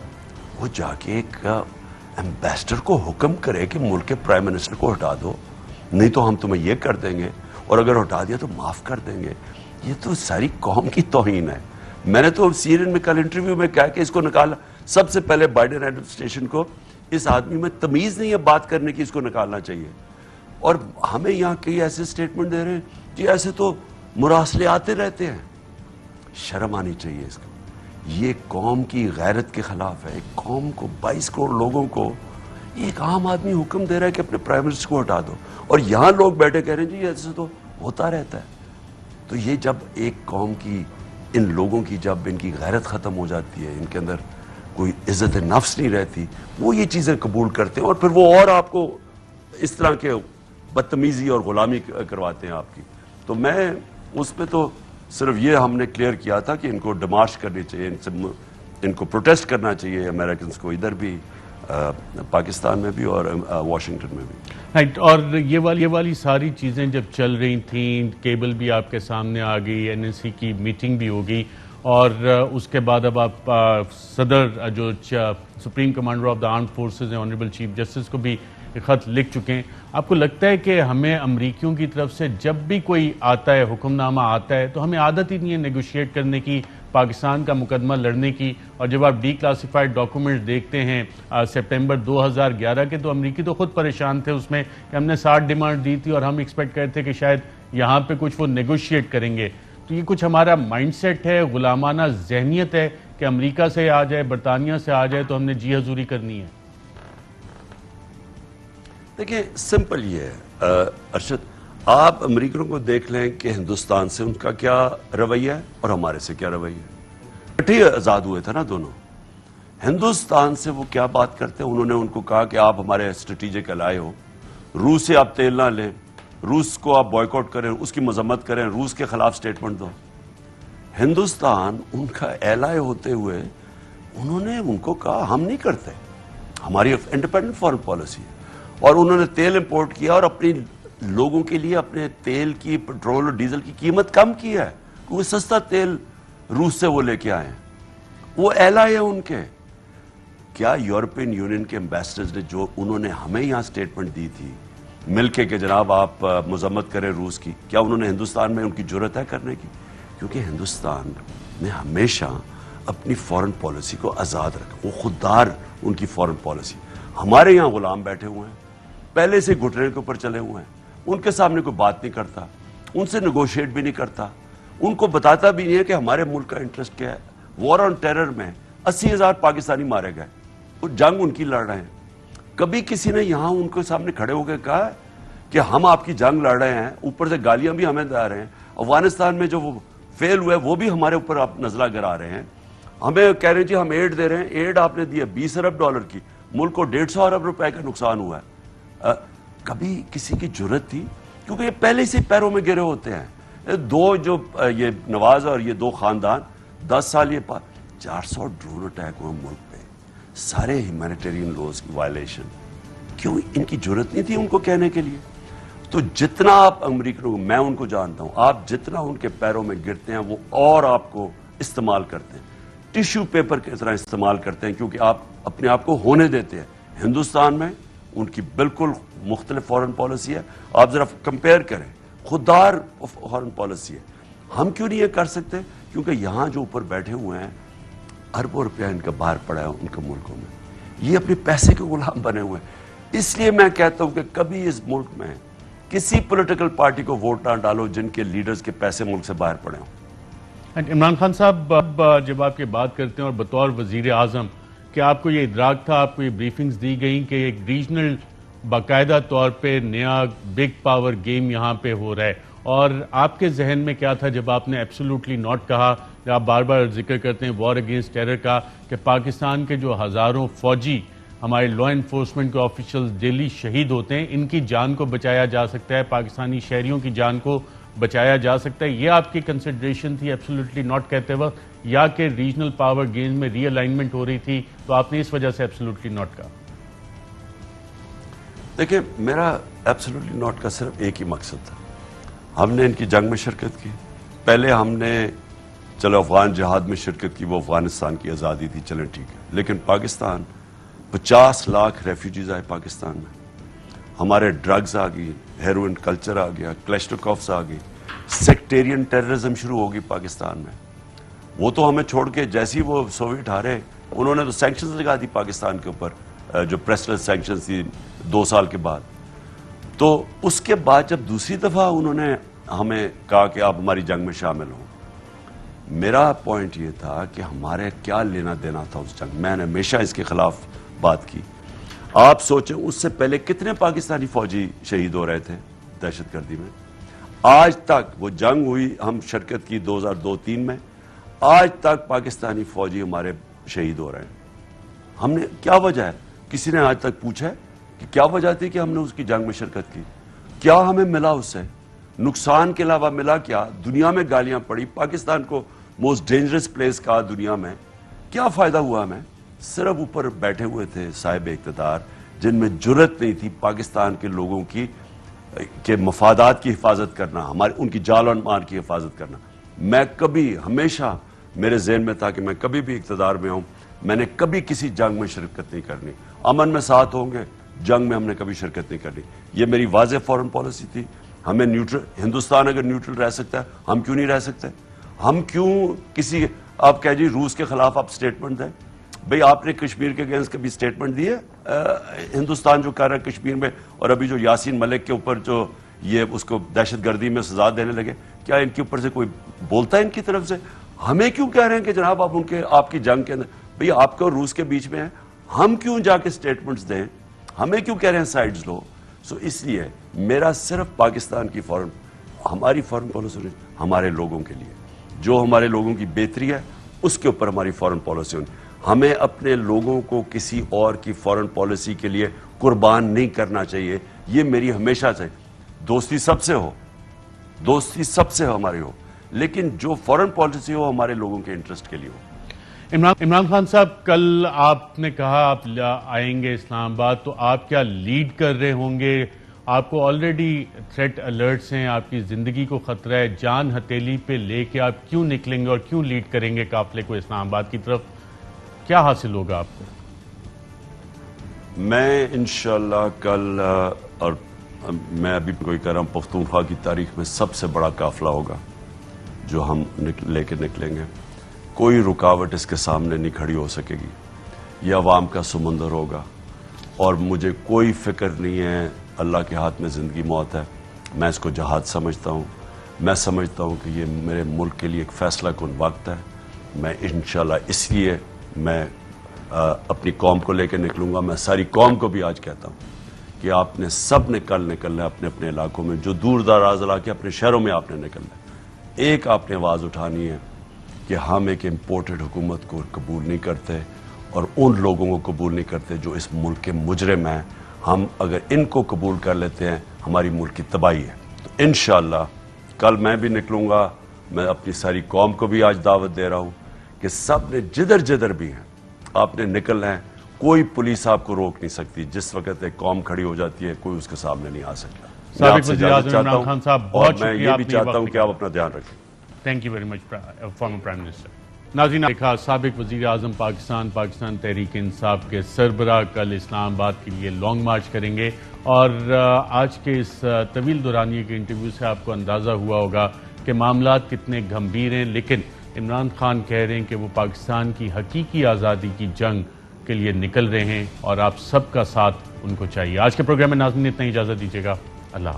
وہ جا کے ایک ایمبیسڈر کو حکم کرے کہ ملک کے پرائم منسٹر کو ہٹا دو، نہیں تو ہم تمہیں یہ کر دیں گے، اور اگر ہٹا دیا تو معاف کر دیں گے. یہ تو ساری قوم کی توہین ہے. میں نے تو سیرین میں کل انٹرویو میں کہا کہ اس کو نکالا. سب سے پہلے بائیڈن ایڈمنسٹریشن کو اس آدمی میں تمیز نہیں ہے بات کرنے کی، اس کو نکالنا چاہیے. اور ہمیں یہاں کئی ایسے سٹیٹمنٹ دے رہے ہیں کہ ایسے تو مراسلے آتے رہتے ہیں. شرم آنی چاہیے اس کو. یہ قوم کی غیرت کے خلاف ہے. ایک قوم کو 22 کروڑ لوگوں کو ایک عام آدمی حکم دے رہا ہے کہ اپنے پرائم منسٹر کو ہٹا دو، اور یہاں لوگ بیٹھے کہہ رہے ہیں جی ایسے تو ہوتا رہتا ہے. تو یہ جب ایک قوم کی، ان لوگوں کی جب ان کی غیرت ختم ہو جاتی ہے، ان کے اندر کوئی عزت نفس نہیں رہتی، وہ یہ چیزیں قبول کرتے ہیں اور پھر وہ اور آپ کو اس طرح کے بدتمیزی اور غلامی کرواتے ہیں آپ کی. تو میں اس پہ تو صرف یہ ہم نے کلیئر کیا تھا کہ ان کو ڈمارش کرنی چاہیے، ان کو پروٹیسٹ کرنا چاہیے امریکنز کو، ادھر بھی پاکستان میں بھی اور واشنگٹن میں بھی. اور یہ والی ساری چیزیں جب چل رہی تھیں، کیبل بھی آپ کے سامنے آ گئی، این ایس سی کی میٹنگ بھی ہوگی، اور اس کے بعد اب آپ صدر جو supreme commander of the armed forces ہیں آنریبل چیف جسٹس کو بھی خط لکھ چکے ہیں. آپ کو لگتا ہے کہ ہمیں امریکیوں کی طرف سے جب بھی کوئی آتا ہے، حکم نامہ آتا ہے، تو ہمیں عادت ہی نہیں ہے نیگوشیٹ کرنے کی، پاکستان کا مقدمہ لڑنے کی؟ اور جب آپ ڈی کلاسیفائڈ ڈاکومنٹ دیکھتے ہیں سپٹمبر 2011 کے، تو امریکی تو خود پریشان تھے اس میں کہ ہم نے 60 ڈیمانڈ دی تھی اور ہم ایکسپیکٹ کرتے تھے کہ شاید یہاں پہ کچھ وہ نیگوشیٹ کریں گے. تو یہ کچھ ہمارا مائنڈ سیٹ ہے، غلامانہ ذہنیت ہے کہ امریکہ سے آ جائے، برطانیہ سے آ جائے تو ہم نے جی حضوری کرنی ہے؟ دیکھیں سمپل یہ ہے ارشد، آپ امریکنوں کو دیکھ لیں کہ ہندوستان سے ان کا کیا رویہ ہے اور ہمارے سے کیا رویہ ہے. اکٹھے آزاد ہوئے تھے نا دونوں. ہندوستان سے وہ کیا بات کرتے ہیں؟ انہوں نے ان کو کہا کہ آپ ہمارے اسٹریٹجک الائے ہو، روس سے آپ تیل نہ لیں، روس کو آپ بوائیکاٹ کریں، اس کی مذمت کریں، روس کے خلاف سٹیٹمنٹ دو. ہندوستان ان کا ایلائے ہوتے ہوئے انہوں نے ان کو کہا ہم نہیں کرتے، ہماری انڈیپینڈنٹ فارن پالیسی ہے. اور انہوں نے تیل امپورٹ کیا اور اپنی لوگوں کے لیے اپنے تیل کی پٹرول اور ڈیزل کی قیمت کم کی ہے کیونکہ سستا تیل روس سے وہ لے کے آئے ہیں. وہ ایلائی ہے ان کے. کیا یورپین یونین کے امبیسڈرز نے جو انہوں نے ہمیں یہاں سٹیٹمنٹ دی تھی مل کے کہ جناب آپ مذمت کریں روس کی, کیا انہوں نے ہندوستان میں ان کی جرت ہے کرنے کی؟ کیونکہ ہندوستان نے ہمیشہ اپنی فورن پالیسی کو آزاد رکھا, وہ خوددار ان کی فورن پالیسی. ہمارے یہاں غلام بیٹھے ہوئے ہیں, پہلے سے گھٹنے کے اوپر چلے ہوئے ہیں, ان کے سامنے کوئی بات نہیں کرتا, ان سے نیگوشیٹ بھی نہیں کرتا, ان کو بتاتا بھی نہیں ہے کہ ہمارے ملک کا انٹرسٹ کیا ہے. وار آن ٹیرر میں 80,000 پاکستانی مارے گئے, وہ جنگ ان کی لڑ رہے ہیں. کبھی کسی نے یہاں ان کے سامنے کھڑے ہو کے کہا کہ ہم آپ کی جنگ لڑ رہے ہیں, اوپر سے گالیاں بھی ہمیں دے رہے ہیں. افغانستان میں جو وہ فیل ہوئے وہ بھی ہمارے اوپر آپ نزلہ گرا رہے ہیں, ہمیں کہہ رہے ہیں جی ہم ایڈ دے رہے ہیں. ایڈ آپ نے دی ہے $20 ارب کی, ملک کو $150 ارب کا نقصان ہوا ہے. کبھی کسی کی جرت تھی؟ کیونکہ یہ پہلے سے پیروں میں گرے ہوتے ہیں. دو جو یہ نواز اور یہ دو خاندان 10 سال یہ 400 ڈرون اٹیک ہوئے ملک پہ, سارے ہیومینیٹیرین لاز کی وائلیشن. کیوں ان کی جرت نہیں تھی ان کو کہنے کے لیے؟ تو جتنا آپ امریکنوں کو, میں ان کو جانتا ہوں, آپ جتنا ان کے پیروں میں گرتے ہیں وہ اور آپ کو استعمال کرتے ہیں, ٹیشو پیپر کی طرح استعمال کرتے ہیں, کیونکہ آپ اپنے آپ کو ہونے دیتے ہیں. ہندوستان میں ان کی بالکل مختلف فورن پالیسی ہے. آپ ذرا کمپیئر کریں, خوددار فورن پالیسی ہے. ہم کیوں نہیں یہ کر سکتے؟ کیونکہ یہاں جو اوپر بیٹھے ہوئے ہیں اربوں روپیہ ان کا باہر پڑا ہے ان کے ملکوں میں, یہ اپنے پیسے کے غلام بنے ہوئے ہیں. اس لیے میں کہتا ہوں کہ کبھی اس ملک میں کسی پولیٹیکل پارٹی کو ووٹ نہ ڈالو جن کے لیڈرز کے پیسے ملک سے باہر پڑے ہوں. عمران خان صاحب, جب آپ یہ بات کرتے ہیں اور بطور وزیر اعظم, کہ آپ کو یہ ادراک تھا, آپ کو یہ بریفنگز دی گئیں کہ ایک ریجنل باقاعدہ طور پہ نیا بگ پاور گیم یہاں پہ ہو رہا ہے, اور آپ کے ذہن میں کیا تھا جب آپ نے ایبسولوٹلی ناٹ کہا, کہ آپ بار بار ذکر کرتے ہیں وار اگینسٹ ٹیرر کا, کہ پاکستان کے جو ہزاروں فوجی ہمارے لا انفورسمنٹ کے آفیشلز ڈیلی شہید ہوتے ہیں, ان کی جان کو بچایا جا سکتا ہے, پاکستانی شہریوں کی جان کو بچایا جا سکتا ہے, یہ آپ کی کنسیڈریشن تھی ایبسولوٹلی ناٹ کہتے وقت, یا کہ ریجنل پاور گیمز میں ری الائنمنٹ ہو رہی تھی تو آپ نے اس وجہ سے ایبسولوٹلی ناٹ کہا؟ دیکھیں, میرا ایبسولوٹلی ناٹ کا صرف ایک ہی مقصد تھا. ہم نے ان کی جنگ میں شرکت کی, پہلے ہم نے چلو افغان جہاد میں شرکت کی, وہ افغانستان کی آزادی تھی, چلیں ٹھیک ہے, لیکن پاکستان 50 لاکھ ریفیوجیز آئے پاکستان میں, ہمارے ڈرگز آ گئی, ہیروئن کلچر آ گیا, کلیشٹوکوفس آ گئی, سیکٹیرین ٹیررزم شروع ہوگی پاکستان میں. وہ تو ہمیں چھوڑ کے جیسی وہ سوویٹ ہارے, انہوں نے تو سینکشنز لگا دی پاکستان کے اوپر, جو پریسلس سینکشنز تھی 2 سال کے بعد. تو اس کے بعد جب دوسری دفعہ انہوں نے ہمیں کہا کہ آپ ہماری جنگ میں شامل ہوں, میرا پوائنٹ یہ تھا کہ ہمارے کیا لینا دینا تھا اس جنگ. میں نے ہمیشہ اس کے خلاف بات کی. آپ سوچیں اس سے پہلے کتنے پاکستانی فوجی شہید ہو رہے تھے دہشت گردی میں. آج تک وہ جنگ ہوئی, ہم شرکت کی 2002-03 میں, آج تک پاکستانی فوجی ہمارے شہید ہو رہے ہیں. ہم نے کیا وجہ ہے؟ کسی نے آج تک پوچھا ہے کہ کیا وجہ تھی کہ ہم نے اس کی جنگ میں شرکت کی؟ کیا ہمیں ملا اس سے؟ نقصان کے علاوہ ملا کیا؟ دنیا میں گالیاں پڑی, پاکستان کو موسٹ ڈینجرس پلیس کہا دنیا میں. کیا فائدہ ہوا ہمیں؟ صرف اوپر بیٹھے ہوئے تھے صاحب اقتدار جن میں جرت نہیں تھی پاکستان کے لوگوں کی کے مفادات کی حفاظت کرنا, ہمارے ان کی جان و مال کی حفاظت کرنا. میں کبھی, ہمیشہ میرے ذہن میں تھا کہ میں کبھی بھی اقتدار میں ہوں, میں نے کبھی کسی جنگ میں شرکت نہیں کرنی. امن میں ساتھ ہوں گے, جنگ میں ہم نے کبھی شرکت نہیں کرنی. یہ میری واضح فورن پالیسی تھی. ہمیں نیوٹرل, ہندوستان اگر نیوٹرل رہ سکتا ہے, ہم کیوں نہیں رہ سکتے؟ ہم کیوں کسی, آپ کہہ جی روس کے خلاف آپ سٹیٹمنٹ دیں. بھئی آپ نے کشمیر کے اگینسٹ کبھی سٹیٹمنٹ دی ہے؟ ہندوستان جو کر رہا ہے کشمیر میں, اور ابھی جو یاسین ملک کے اوپر جو یہ اس کو دہشت گردی میں سزا دینے لگے, کیا ان کے اوپر سے کوئی بولتا ہے ان کی طرف سے؟ ہمیں کیوں کہہ رہے ہیں کہ جناب آپ ان کے, آپ کی جنگ کے اندر, بھئی آپ کو روس کے بیچ میں ہے, ہم کیوں جا کے سٹیٹمنٹس دیں؟ ہمیں کیوں کہہ رہے ہیں سائڈز لو؟ سو اس لیے میرا صرف پاکستان کی فورن, ہماری فورن پالیسی ہمارے لوگوں کے لیے, جو ہمارے لوگوں کی بہتری ہے اس کے اوپر ہماری فورن پالیسی ہونی. ہمیں اپنے لوگوں کو کسی اور کی فورن پالیسی کے لیے قربان نہیں کرنا چاہیے. یہ میری ہمیشہ سے, دوستی سب سے ہو, دوستی سب سے ہماری ہو, لیکن جو فورن پالیسی ہو ہمارے لوگوں کے انٹرسٹ کے لیے ہو. عمران خان صاحب، کل آپ نے کہا آپ آئیں گے اسلام آباد، تو آپ کیا لیڈ کر رہے ہوں گے؟ آپ کو آلریڈی تھریٹ الرٹس ہیں، آپ کی زندگی کو خطرہ ہے، جان ہتھیلی پہ لے کے آپ کیوں نکلیں گے اور کیوں لیڈ کریں گے قافلے کو اسلام آباد کی طرف؟ کیا حاصل ہوگا آپ کو؟ میں انشاءاللہ کل اور میں ابھی کوئی کہہ رہا ہوں پختونخوا کی تاریخ میں سب سے بڑا قافلہ ہوگا جو ہم لے کے نکلیں گے. کوئی رکاوٹ اس کے سامنے نہیں کھڑی ہو سکے گی. یہ عوام کا سمندر ہوگا اور مجھے کوئی فکر نہیں ہے. اللہ کے ہاتھ میں زندگی موت ہے. میں اس کو جہاد سمجھتا ہوں. میں سمجھتا ہوں کہ یہ میرے ملک کے لیے ایک فیصلہ کن وقت ہے. میں انشاءاللہ اس لیے میں اپنی قوم کو لے کے نکلوں گا. میں ساری قوم کو بھی آج کہتا ہوں کہ آپ نے سب نے کل نکلنا ہے اپنے اپنے علاقوں میں. جو دور دراز علاقے اپنے شہروں میں آپ نے نکلنا ہے. ایک آپ نے آواز اٹھانی ہے کہ ہم ایک امپورٹڈ حکومت کو قبول نہیں کرتے اور ان لوگوں کو قبول نہیں کرتے جو اس ملک کے مجرم ہیں. ہم اگر ان کو قبول کر لیتے ہیں ہماری ملک کی تباہی ہے. تو انشاءاللہ کل میں بھی نکلوں گا. میں اپنی ساری قوم کو بھی آج دعوت دے رہا ہوں کہ سب نے جدھر جدھر بھی ہیں آپ نے نکلنا ہے. کوئی پولیس آپ کو روک نہیں سکتی. جس وقت ایک قوم کھڑی ہو جاتی ہے کوئی اس کے سامنے نہیں آ سکتا. میں آپ سے اجازت چاہتا ہوں اور میں یہ بھی چاہتا ہوں کہ آپ اپنا دھیان رکھیں. Thank you very much former prime minister. ناظرین، دیکھا سابق وزیر اعظم پاکستان تحریک انصاف کے سربراہ کل اسلام آباد کے لیے لانگ مارچ کریں گے، اور آج کے اس طویل دورانیے کے انٹرویو سے آپ کو اندازہ ہوا ہوگا کہ معاملات کتنے گھمبیر ہیں. لیکن عمران خان کہہ رہے ہیں کہ وہ پاکستان کی حقیقی آزادی کی جنگ کے لیے نکل رہے ہیں اور آپ سب کا ساتھ ان کو چاہیے. آج کے پروگرام میں ناظرین اتنا ہی اجازت دیجیے گا. اللہ حافظ.